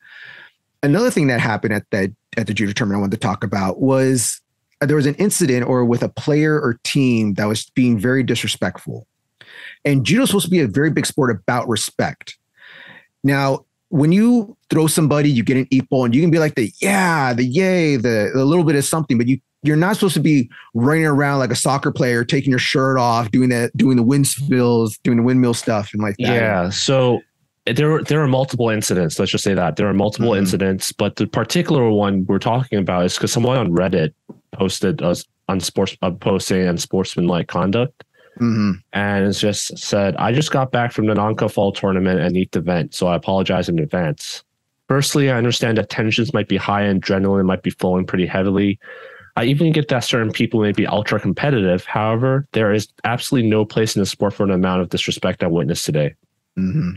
Another thing that happened at the judo tournament I wanted to talk about was there was an incident with a player or team that was being very disrespectful. And judo is supposed to be a very big sport about respect. Now, when you throw somebody, you get an ippon, and you can be like the yay, the little bit of something, but you're not supposed to be running around like a soccer player, taking your shirt off, doing the wind spills, doing the windmill stuff and like that. Yeah. So there are multiple incidents. Let's just say that there are multiple incidents, but the particular one we're talking about is because someone on Reddit posted posting unsportsmanlike conduct. And it's just said, I just got back from the Nanka Fall Tournament and EAT event, so I apologize in advance. Firstly, I understand that tensions might be high and adrenaline might be flowing pretty heavily. I even get that certain people may be ultra competitive. However, there is absolutely no place in the sport for an amount of disrespect I witnessed today. Mm-hmm.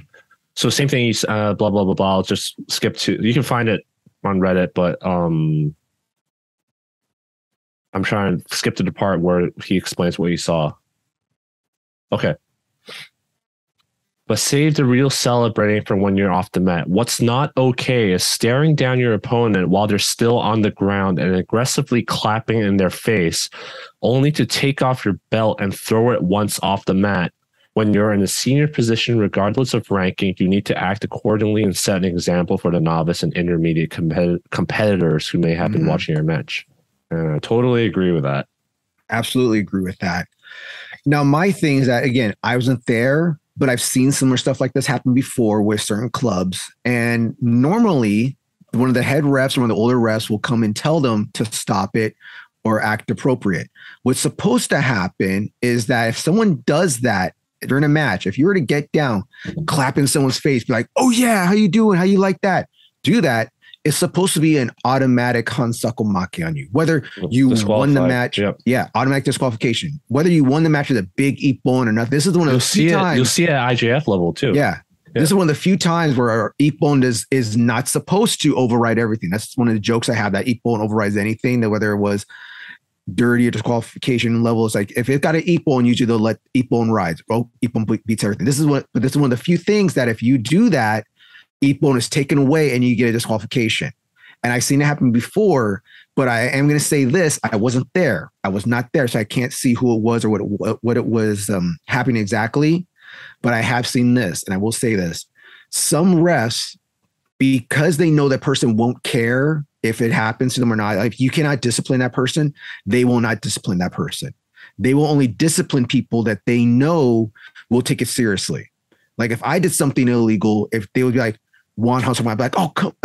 So same thing. He's blah blah blah blah. I'll just skip to. You can find it on Reddit, but I'm trying to skip to the part where he explains what he saw. Okay. But save the real celebrating for when you're off the mat. What's not okay is staring down your opponent while they're still on the ground and aggressively clapping in their face, only to take off your belt and throw it once off the mat. When you're in a senior position, regardless of ranking, you need to act accordingly and set an example for the novice and intermediate competitors who may have been watching your match. I totally agree with that. Absolutely agree with that. Now, my thing is that, again, I wasn't there, but I've seen similar stuff like this happen before with certain clubs. And normally, one of the head refs or one of the older refs will come and tell them to stop it or act appropriate. What's supposed to happen is that if someone does that during a match, if you were to get down, clap in someone's face, be like, oh yeah, how you doing? How you like that? Do that. It's supposed to be an automatic hansakomaki on you. Whether you won the match, automatic disqualification. Whether you won the match with a big ippon or not. This is one of the few times. You'll see it at IJF level too. Yeah. This is one of the few times where our ippon is not supposed to override everything. That's one of the jokes I have, that ippon overrides anything, that whether it was dirty or disqualification levels. Like if it's got an ippon, usually they'll let ippon ride. Oh, ippon beats everything. This is one of the few things that if you do that, ippon is taken away and you get a disqualification. And I've seen it happen before, but I am going to say this. I wasn't there. I was not there. So I can't see who it was or what it was happening exactly. But I have seen this, and I will say this. Some refs, because they know that person won't care if it happens to them or not, if you cannot discipline that person, they will not discipline that person. They will only discipline people that they know will take it seriously. Like if I did something illegal, if they would be like, Juan Hustle, I'd be like, oh God,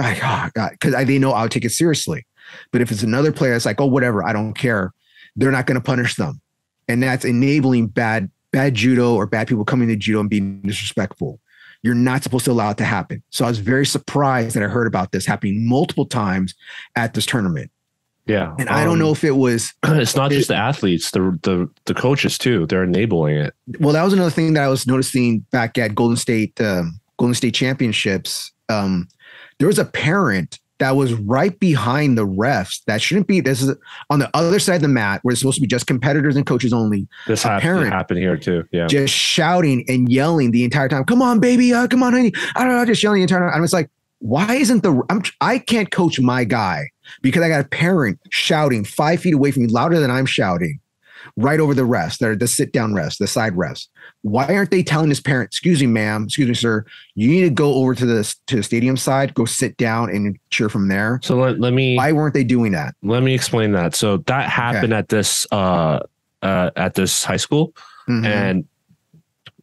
because they know I'll take it seriously. But if it's another player, it's like, oh, whatever, I don't care. They're not going to punish them. And that's enabling bad judo or bad people coming to judo and being disrespectful. You're not supposed to allow it to happen. So I was very surprised that I heard about this happening multiple times at this tournament. Yeah. And I don't know if it was... It's not just the athletes, the coaches too. They're enabling it. Well, that was another thing that I was noticing back at Golden State Championships. There was a parent that was right behind the refs. That shouldn't be. This is on the other side of the mat where it's supposed to be just competitors and coaches only. This happened here too. Yeah, just shouting and yelling the entire time. Come on, baby! Come on, honey! I don't know, just yelling the entire time. I was like, why isn't I can't coach my guy because I got a parent shouting 5 feet away from me, louder than I'm shouting, right over the refs. They're the sit down refs, the side refs. Why aren't they telling this parent, excuse me, ma'am, excuse me, sir, you need to go over to the stadium side, go sit down and cheer from there? So let me. Why weren't they doing that? Let me explain that. So that happened at this high school, and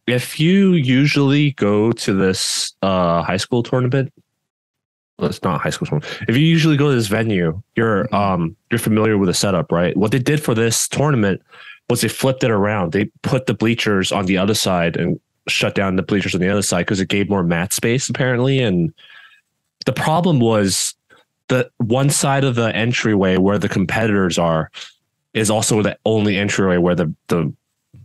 if you usually go to this high school tournament, well, it's not high school tournament. If you usually go to this venue, you're familiar with the setup, right? What they did for this tournament was they flipped it around. They put the bleachers on the other side and shut down the bleachers on the other side because it gave more mat space, apparently. And the problem was the one side of the entryway where the competitors are is also the only entryway where the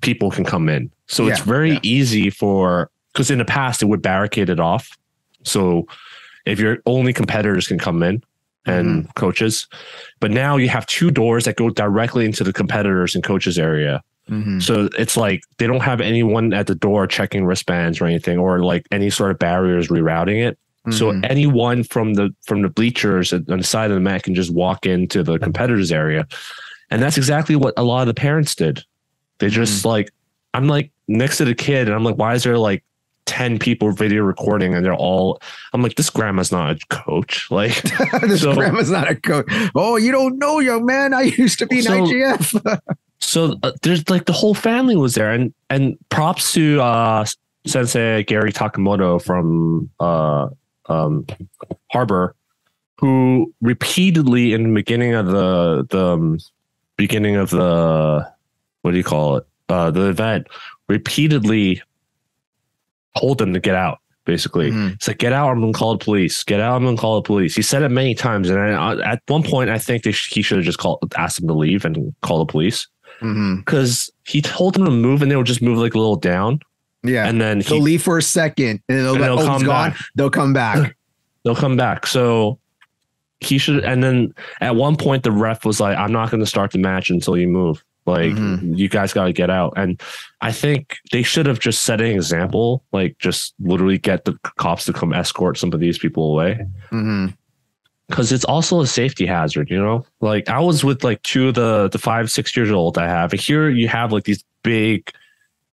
people can come in. So it's very easy because in the past it would barricade it off. So if your only competitors can come in and coaches, but now you have two doors that go directly into the competitors and coaches area. So it's like they don't have anyone at the door checking wristbands or anything, or like any sort of barriers rerouting it. So anyone from the bleachers on the side of the mat can just walk into the competitors area. And that's exactly what a lot of the parents did. They just I'm like next to the kid and I'm like, why is there like 10 people video recording and I'm like, this grandma's not a coach. Like grandma's not a coach. Oh, you don't know, young man. I used to be in IGF. So there's like the whole family was there, and props to Sensei Gary Takamoto from Harbor, who repeatedly in the beginning of the what do you call it? The event repeatedly told them to get out. Basically, it's like, get out, I'm gonna call the police. Get out, I'm gonna call the police. He said it many times, and at one point, I think he should have just asked them to leave and call the police, because he told them to move, and they would just move like a little down. Yeah. And then they'll leave for a second and they'll come back. They'll come back. They'll come back. So he should. And then at one point, the ref was like, I'm not going to start the match until you move. Like, you guys got to get out. And I think they should have just set an example, like just literally get the cops to come escort some of these people away. Because it's also a safety hazard, you know? Like, I was with like two of the 5-6 years old I have. And here you have like these big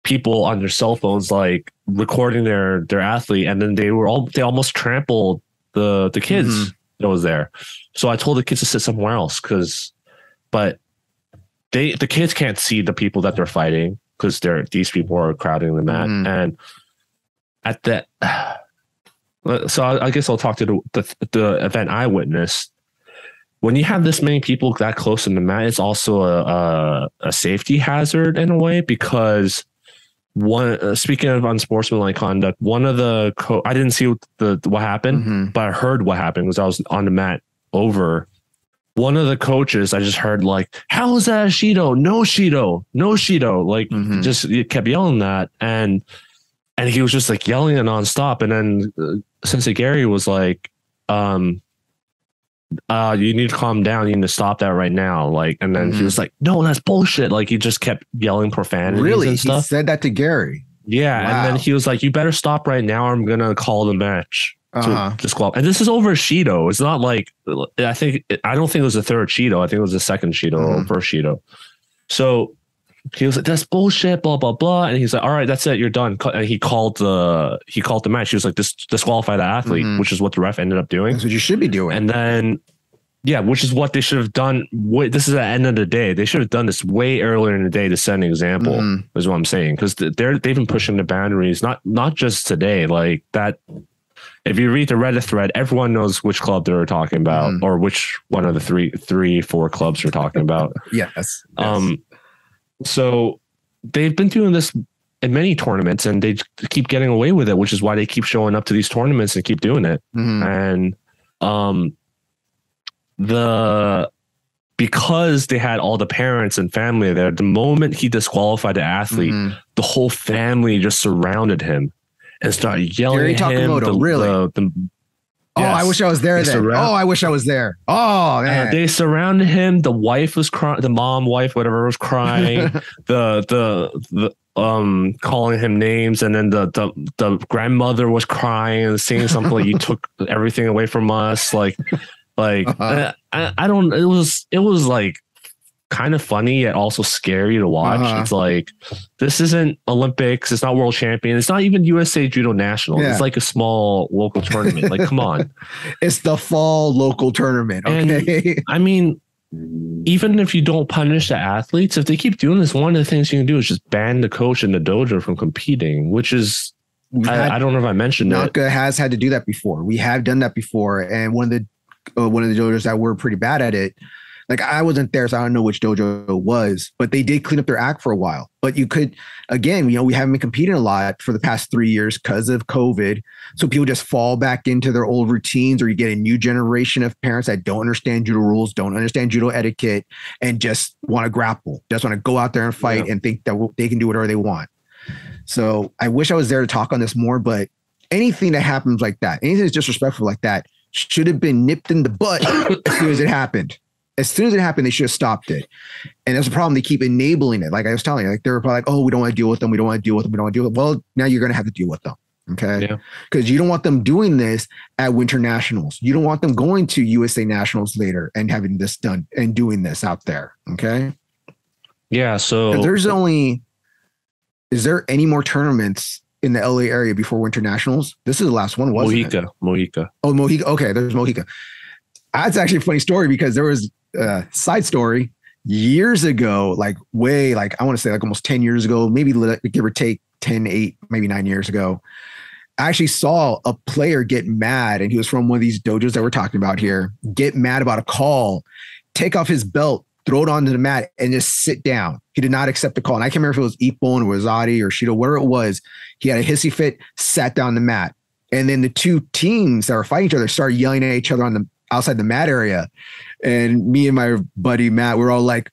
people on their cell phones, like recording their athlete. And then they almost trampled the kids that was there. So I told the kids to sit somewhere else but the kids can't see the people that they're fighting because these people are crowding the mat. And at that, so I guess I'll talk to the event I witnessed. When you have this many people that close in the mat, it's also a safety hazard in a way, because speaking of unsportsmanlike conduct, one of the I didn't see what happened, but I heard what happened because I was on the mat over. One of the coaches, I just heard like, how is that a Shido? No Shido, no Shido. Like, just kept yelling that. And he was just like yelling it nonstop. And then Sensei Gary was like, you need to calm down. You need to stop that right now. Like, and then he was like, no, that's bullshit. Like, he just kept yelling profanities. Really? And stuff. He said that to Gary? Yeah. Wow. And then he was like, you better stop right now, or I'm going to call the match. To disqualify. And this is over Shido. It's not like, I don't think it was the third Shido. I think it was the second Shido or first Shido. So he was like, that's bullshit, blah, blah, blah. And he's like, all right, that's it. You're done. And he called the match. He was like, disqualify the athlete, which is what the ref ended up doing. That's what you should be doing. And then, yeah, which is what they should have done. This is at the end of the day. They should have done this way earlier in the day to set an example, is what I'm saying. Because they've been pushing the boundaries, not just today, like that. If you read the Reddit thread, everyone knows which club they're talking about, or which one of the three, 4 clubs they're talking about. Yes. So they've been doing this in many tournaments, and they keep getting away with it, which is why they keep showing up to these tournaments and keep doing it. And because they had all the parents and family there, the moment he disqualified the athlete, the whole family just surrounded him and started yelling Gary at him. Takamoto, really? Yes. I wish I was there then. I wish I was there. Oh, man. They surrounded him. The wife was crying. The wife, whatever, was crying. the calling him names, and then the grandmother was crying and saying something like, "You took everything away from us." I don't. It was like kind of funny yet also scary to watch. It's like, this isn't Olympics, it's not World Champion, it's not even USA Judo National. It's like a small local tournament. Like, come on. It's the fall local tournament. Okay. And, I mean, even if you don't punish the athletes, if they keep doing this, one of the things you can do is just ban the coach and the dojo from competing, which is, I don't know if I mentioned it. Nanka has had to do that before. We have done that before. And one of the dojos that were pretty bad at it, like, I wasn't there, so I don't know which dojo it was, but they did clean up their act for a while. But you could, again, we haven't been competing a lot for the past 3 years because of COVID. So people just fall back into their old routines, or you get a new generation of parents that don't understand judo rules, don't understand judo etiquette, and just want to grapple, just want to go out there and fight and think that they can do whatever they want. So I wish I was there to talk on this more, but anything that happens like that, anything that's disrespectful like that, should have been nipped in the butt as soon as it happened. As soon as it happened, they should have stopped it. And that's the problem. They keep enabling it. Like I was telling you, like, they're probably like, oh, we don't want to deal with them. We don't want to deal with them. We don't want to deal with them. Well, now you're going to have to deal with them. Okay. Because you don't want them doing this at Winter Nationals. You don't want them going to USA Nationals later and having this done and doing this out there. Okay. Yeah. So is there any more tournaments in the LA area before Winter Nationals? This is the last one, wasn't it? Mojica. Oh, Mojica. Okay. There's Mojica. That's actually a funny story, because there was a side story years ago, I want to say like almost 10 years ago, maybe give or take 10, 8, maybe 9 years ago. I actually saw a player get mad, and he was from one of these dojos that we're talking about here, get mad about a call, take off his belt, throw it onto the mat, and just sit down. He did not accept the call. And I can't remember if it was Ippon or Wazadi or Shido, whatever it was. He had a hissy fit, sat down on the mat. And then the two teams that were fighting each other started yelling at each other outside the mat area. And me and my buddy Matt, we're all like,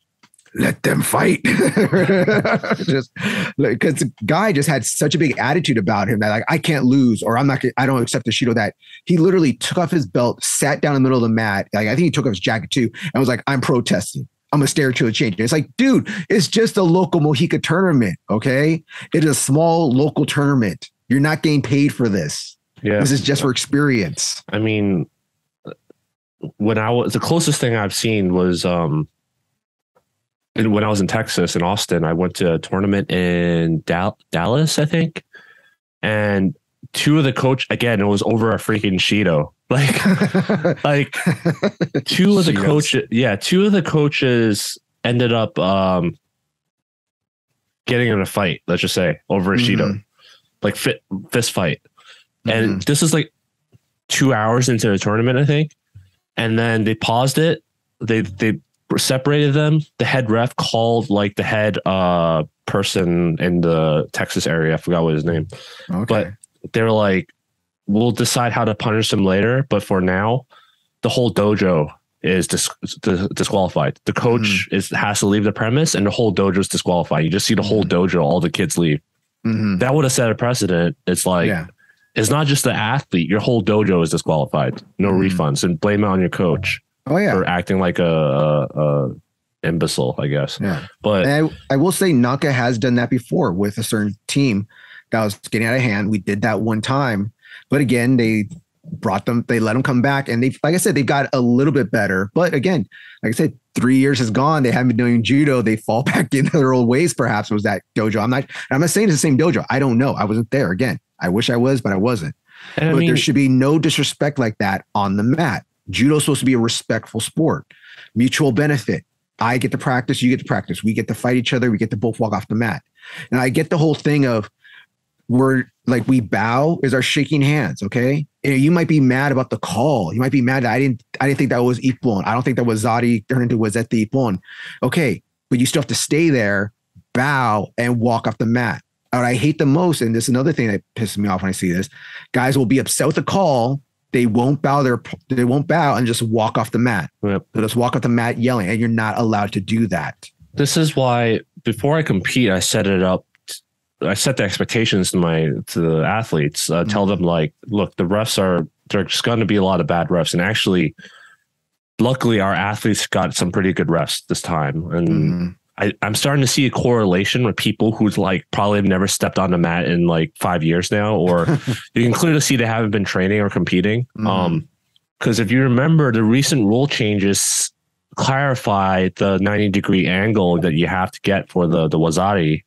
let them fight. Just because the guy just had such a big attitude about him that like, I can't lose, or I don't accept the Shido, that he literally took off his belt, sat down in the middle of the mat. Like, I think he took off his jacket too, and was like, I'm protesting. I'm going to stare at you and change. It's like, dude, it's just a local Mojica tournament. Okay. It is a small local tournament. You're not getting paid for this. Yeah. This is just for experience. I mean, the closest thing I've seen was, when I was in Texas, in Austin, I went to a tournament in Dallas, I think. And two of the coach, again, it was over a freaking Shido. Like two of the coaches ended up getting in a fight, let's just say, over a Shido, like fist fight. And this is like 2 hours into the tournament, I think. And then they paused it. They separated them. The head ref called like the head person in the Texas area. I forgot what his name. Okay. But they were like, we'll decide how to punish them later. But for now, the whole dojo is disqualified. The coach has to leave the premise, and the whole dojo is disqualified. You just see the whole dojo, all the kids leave. That would have set a precedent. It's like, it's not just the athlete. Your whole dojo is disqualified. No refunds, and blame it on your coach. For acting like a imbecile, I guess. Yeah. But I will say Nanka has done that before with a certain team that was getting out of hand. We did that one time, but again, they let them come back, and like I said, they've got a little bit better. But again, like I said, 3 years has gone. They haven't been doing judo. They fall back into their old ways. Perhaps was that dojo. I'm not saying it's the same dojo. I don't know. I wasn't there. Again, I wish I was, but I wasn't. But there should be no disrespect like that on the mat. Judo is supposed to be a respectful sport, mutual benefit. I get to practice, you get to practice. We get to fight each other. We get to both walk off the mat. And I get the whole thing of we bow is our shaking hands. Okay. And you might be mad about the call. You might be mad that I didn't think that was Ippon. I don't think that was Zari turned into Wazetti Ippon. Okay. But you still have to stay there, bow, and walk off the mat. What I hate the most, and this is another thing that pisses me off when I see this, guys will be upset with the call. They won't bow and just walk off the mat. Yep. They'll just walk off the mat yelling, and you're not allowed to do that. This is why before I compete, I set the expectations to the athletes, tell them like, look, they're just going to be a lot of bad refs. And actually, luckily our athletes got some pretty good refs this time. And I'm starting to see a correlation with people who's like probably have never stepped on the mat in like 5 years now, or you can clearly see they haven't been training or competing. Because if you remember, the recent rule changes clarify the 90-degree angle that you have to get for the wazari.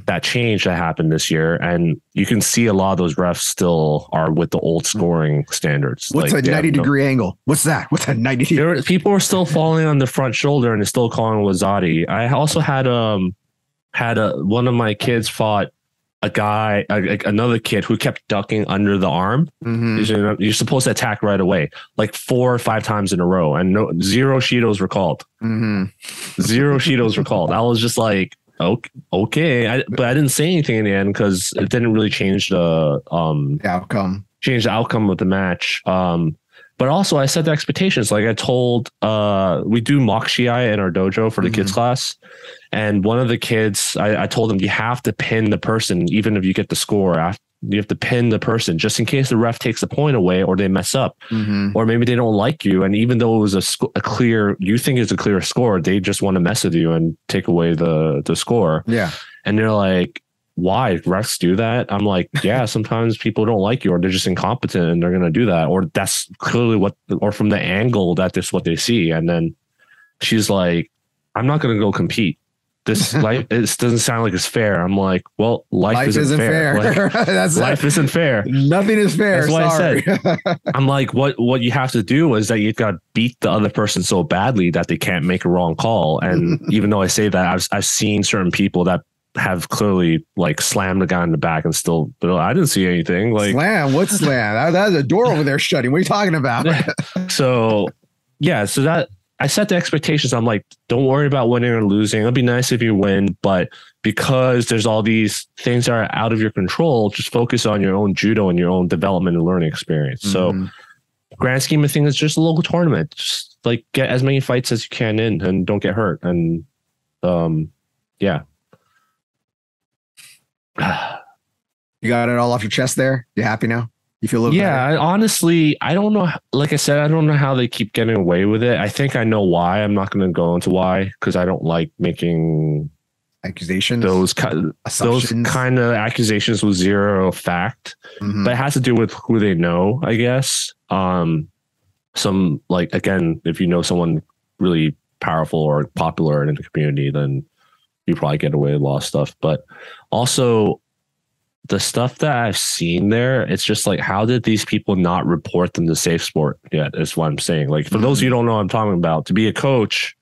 That change that happened this year, and you can see a lot of those refs still are with the old scoring standards. What's a 90-degree angle? What's that? What's a 90? People are still falling on the front shoulder, and they're still calling wazari. I also had one of my kids fought another kid who kept ducking under the arm. You're supposed to attack right away, like 4 or 5 times in a row, and zero Shidos were called. Zero Shidos were called. I was just like, okay. But I didn't say anything in the end because it didn't really change the outcome. Change the outcome of the match. But also I set the expectations. Like I told, we do mock shiai in our dojo for the kids class. And one of the kids, I told him, you have to pin the person, even if you get the score. You have to pin the person just in case the ref takes the point away or they mess up, or maybe they don't like you. And even though it was a clear, you think it's a clear score, they just want to mess with you and take away the score. Yeah. And they're like, why? Refs do that? I'm like, yeah, sometimes people don't like you, or they're just incompetent and they're going to do that. Or that's clearly or from the angle that that's what they see. And then she's like, I'm not going to go compete. This life, it doesn't sound like it's fair. I'm like, well, life isn't fair. Life isn't fair. Nothing is fair. That's why I said, I'm like, what you have to do is that you've got to beat the other person so badly that they can't make a wrong call. And even though I say that, I've seen certain people that have clearly like slammed the guy in the back and still, but I didn't see anything. Like slam? What's slam? That's a door over there shutting. What are you talking about? So that I set the expectations. I'm like, don't worry about winning or losing. It'll be nice if you win, but because there's all these things that are out of your control, just focus on your own judo and your own development and learning experience. So grand scheme of things, it's just a local tournament. Just like get as many fights as you can in and don't get hurt. And Yeah. You got it all off your chest there? You happy now? You feel a little better? Honestly, I don't know. Like I said, I don't know how they keep getting away with it. I think I know why. I'm not going to go into why, because I don't like making accusations, those kind of accusations with zero fact. But it has to do with who they know, I guess. Some, like, again, if you know someone really powerful or popular in the community, then you probably get away with a lot of stuff. But also, the stuff that I've seen there, it's just like, how did these people not report them to Safe Sport yet? Is what I'm saying. Like, for those of you who don't know what I'm talking about, to be a coach,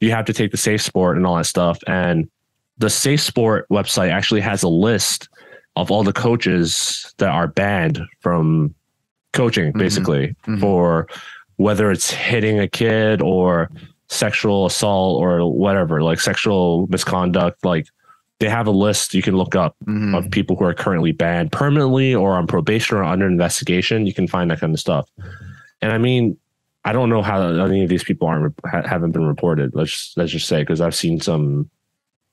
you have to take the Safe Sport and all that stuff. And the Safe Sport website actually has a list of all the coaches that are banned from coaching, basically, for whether it's hitting a kid or sexual assault or whatever, like sexual misconduct. Like, they have a list you can look up of people who are currently banned permanently or on probation or under investigation. You can find that kind of stuff. And I mean, I don't know how any of these people haven't been reported. Let's just say, because I've seen some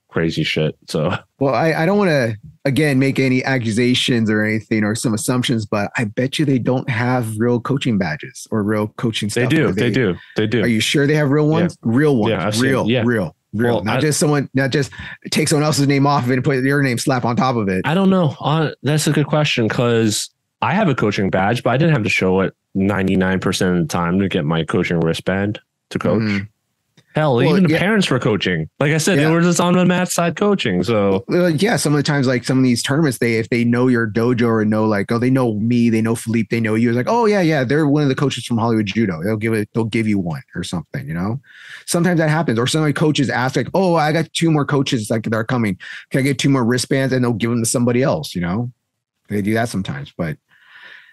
crazy shit. So, well, I don't want to, again, make any accusations or anything or some assumptions, but I bet you they don't have real coaching badges or real coaching stuff. They do. Are you sure they have real ones? Yeah. Real ones. Yeah, real. Well, not just take someone else's name off of it and put your name slap on top of it. I don't know. That's a good question, because I have a coaching badge, but I didn't have to show it 99% of the time to get my coaching wristband to coach. Hell, even the parents were coaching. Like I said, they were just on the mat side coaching. So some of the times, like some of these tournaments, if they know your dojo or know, like, oh, they know me, they know Philippe, they know you. It's like, oh yeah, they're one of the coaches from Hollywood Judo. They'll give you one or something. You know, sometimes that happens. Or some of the coaches ask, like, oh, I got 2 more coaches like they're coming. Can I get 2 more wristbands? And they'll give them to somebody else. You know, they do that sometimes, but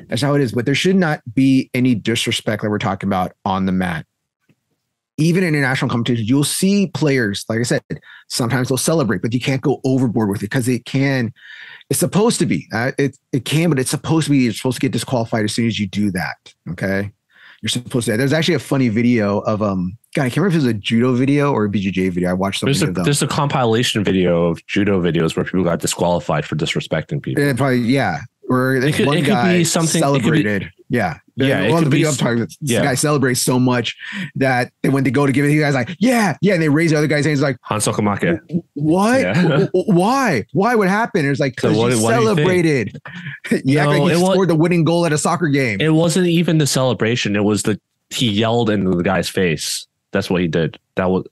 that's how it is. But there should not be any disrespect that we're talking about on the mat. Even in international competitions, you'll see players, like I said, sometimes they'll celebrate, but you can't go overboard with it, because it's supposed to be, it can, but it's supposed to be, you're supposed to get disqualified as soon as you do that. Okay. You're supposed to. There's actually a funny video of, God, I can't remember if it was a judo video or a BJJ video. I watched something. There's a compilation video of judo videos where people got disqualified for disrespecting people. Where it could be something celebrated. The video I'm talking about, this guy celebrates so much that when they go to give it, the guy's like, yeah, and they raise the other guy's hands like, Hansokamake. What? Yeah. Why? Why would happen? It's like, because you celebrated. You act like you scored the winning goal at a soccer game. It wasn't even the celebration. It was he yelled into the guy's face. That's what he did. That was,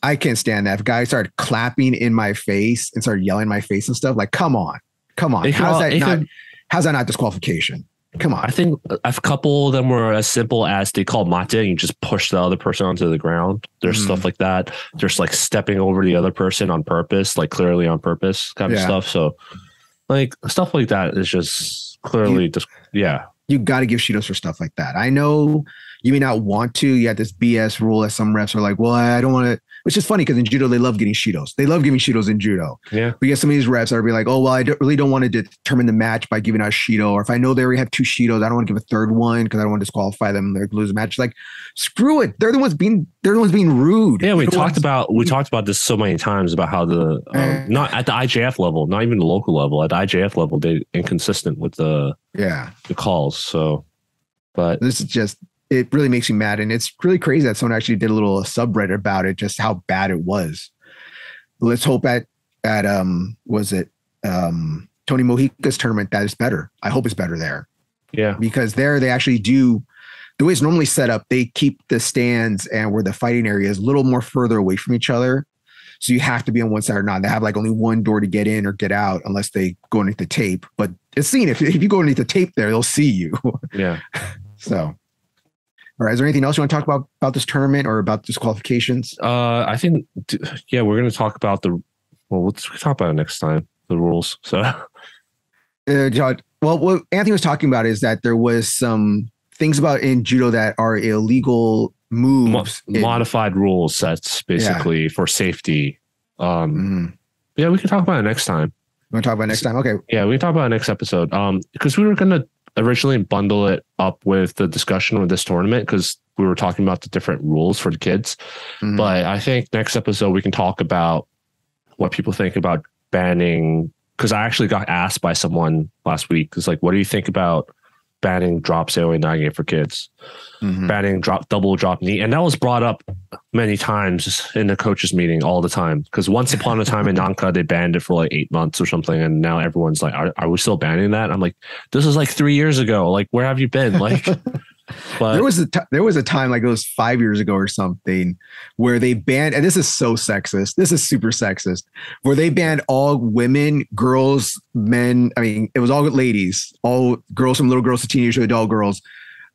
I can't stand that. If a guy started clapping in my face and started yelling in my face and stuff, like, come on. How's that not disqualification? Come on. I think a couple of them were as simple as they call mate and you just push the other person onto the ground. There's stuff like that. There's like stepping over the other person on purpose, like clearly on purpose kind of stuff. So like stuff like that is just clearly You got to give Shidos for stuff like that. I know you may not want to. You have this BS rule that some refs are like, well, I don't want to. Which is funny because in judo, they love getting Shidos. They love giving Shidos in judo. Yeah. We get some of these refs that are be like, oh, well, I really don't want to determine the match by giving out a Shido. Or if I know they already have 2 Shidos, I don't want to give a third one because I don't want to disqualify them. They're lose a match. Like, screw it. They're the ones being rude. Yeah, we talked about this so many times about how not at the IJF level, not even the local level, at the IJF level, they're inconsistent with the calls. So, but this is just, it really makes me mad. And it's really crazy that someone actually did a little subreddit about it, just how bad it was. Let's hope at Tony Mojica's tournament that is better. I hope it's better there. Yeah. Because there they actually do, the way it's normally set up, they keep the stands and where the fighting area is a little more further away from each other. So you have to be on one side or not. They have like only one door to get in or get out unless they go underneath the tape. But it's seen, if you go underneath the tape there, they'll see you. Yeah. So. All right. Is there anything else you want to talk about this tournament or about disqualifications? I think, we're going to talk about we'll talk about it next time, the rules. So, what Anthony was talking about is that there was some things about in judo that are illegal moves. Modified rule sets, basically, for safety. Yeah, we can talk about it next time. You want to talk about it next time? Okay. Yeah, we can talk about it next episode. Because we were going to originally bundle it up with the discussion of this tournament, because we were talking about the different rules for the kids. But I think next episode we can talk about what people think about banning, because I actually got asked by someone last week. It's like, what do you think about banning drop Seoi Nage for kids? Banning double drop knee. And that was brought up many times in the coaches meeting all the time. Because once upon a time in Nanka, they banned it for like 8 months or something. And now everyone's like, are we still banning that? I'm like, this is like 3 years ago. Like, where have you been? Like, but there was a time, like it was 5 years ago or something, where they banned, and this is so sexist. This is super sexist, where they banned all women, girls, men. I mean, it was all ladies, all girls from little girls to teenage to adult girls.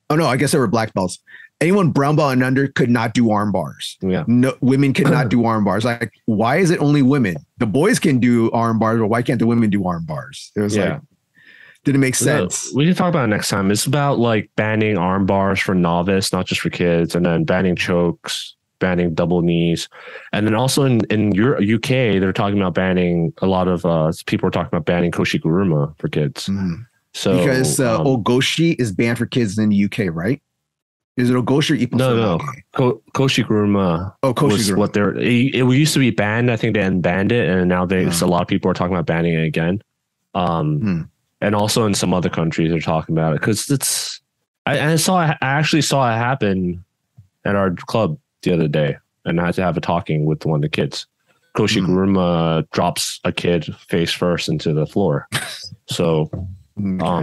Oh no, I guess they were black belts. Anyone brown belt and under could not do arm bars. Yeah. No, women could not do arm bars. Like, why is it only women? The boys can do arm bars, but why can't the women do arm bars? It was like, didn't make sense. We can talk about it next time. It's about like banning arm bars for novice, not just for kids, and then banning chokes, banning double knees. And then also in your UK, they're talking about banning a lot of people are talking about banning koshiguruma for kids. So because ogoshi is banned for kids in the UK, right? Is it ogoshi or ippo? No. Koshiguruma. Oh, koshiguruma. What it used to be banned. I think they unbanned it, and now a lot of people are talking about banning it again. And also in some other countries they're talking about it because I actually saw it happen at our club the other day, and I had to have a talking with one of the kids. Koshiguruma drops a kid face first into the floor. So, we're not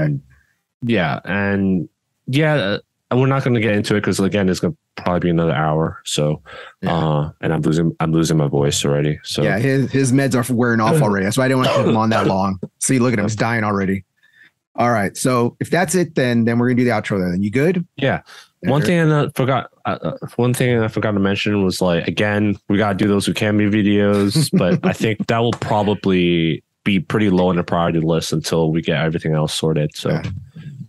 going to get into it because again, it's going to probably be another hour. So, and I'm losing my voice already. So yeah, his meds are wearing off already. That's why I didn't want to keep him on that long. See, look at him, he's dying already. All right, so if that's it, then we're gonna do the outro. Then you good? Yeah. One thing I forgot to mention was like, again, we got to do those Ukemi videos, but I think that will probably be pretty low on the priority list until we get everything else sorted. So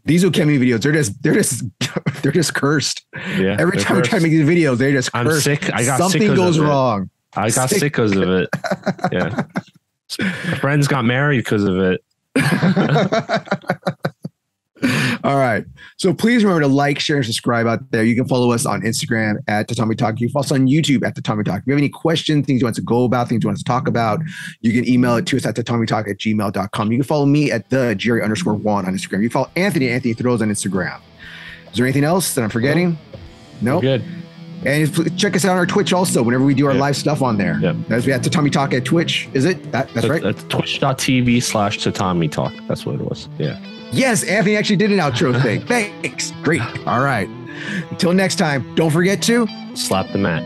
these Ukemi videos, they're just cursed. Yeah. Every time we try to make these videos, they're just cursed. I'm sick. I got something sick goes wrong. I got sick because of it. Yeah. Friends got married because of it. All right. So please remember to like, share, and subscribe out there. You can follow us on Instagram at Tatami Talk. You can follow us on YouTube at Tatami Talk. If you have any questions, things you want to go about, things you want us to talk about, you can email it to us at tatamitalk@gmail.com. You can follow me at @Jerry_Juan on Instagram. You can follow Anthony Throws on Instagram. Is there anything else that I'm forgetting? No? Good. And check us out on our Twitch also whenever we do our live stuff on there. Yep. As we have Tatami Talk at Twitch. Is it? That's right? That's twitch.tv/Tatami Talk. That's what it was. Yeah. Yes, Anthony actually did an outro thing. Thanks. Great. All right. Until next time, don't forget to slap the mat.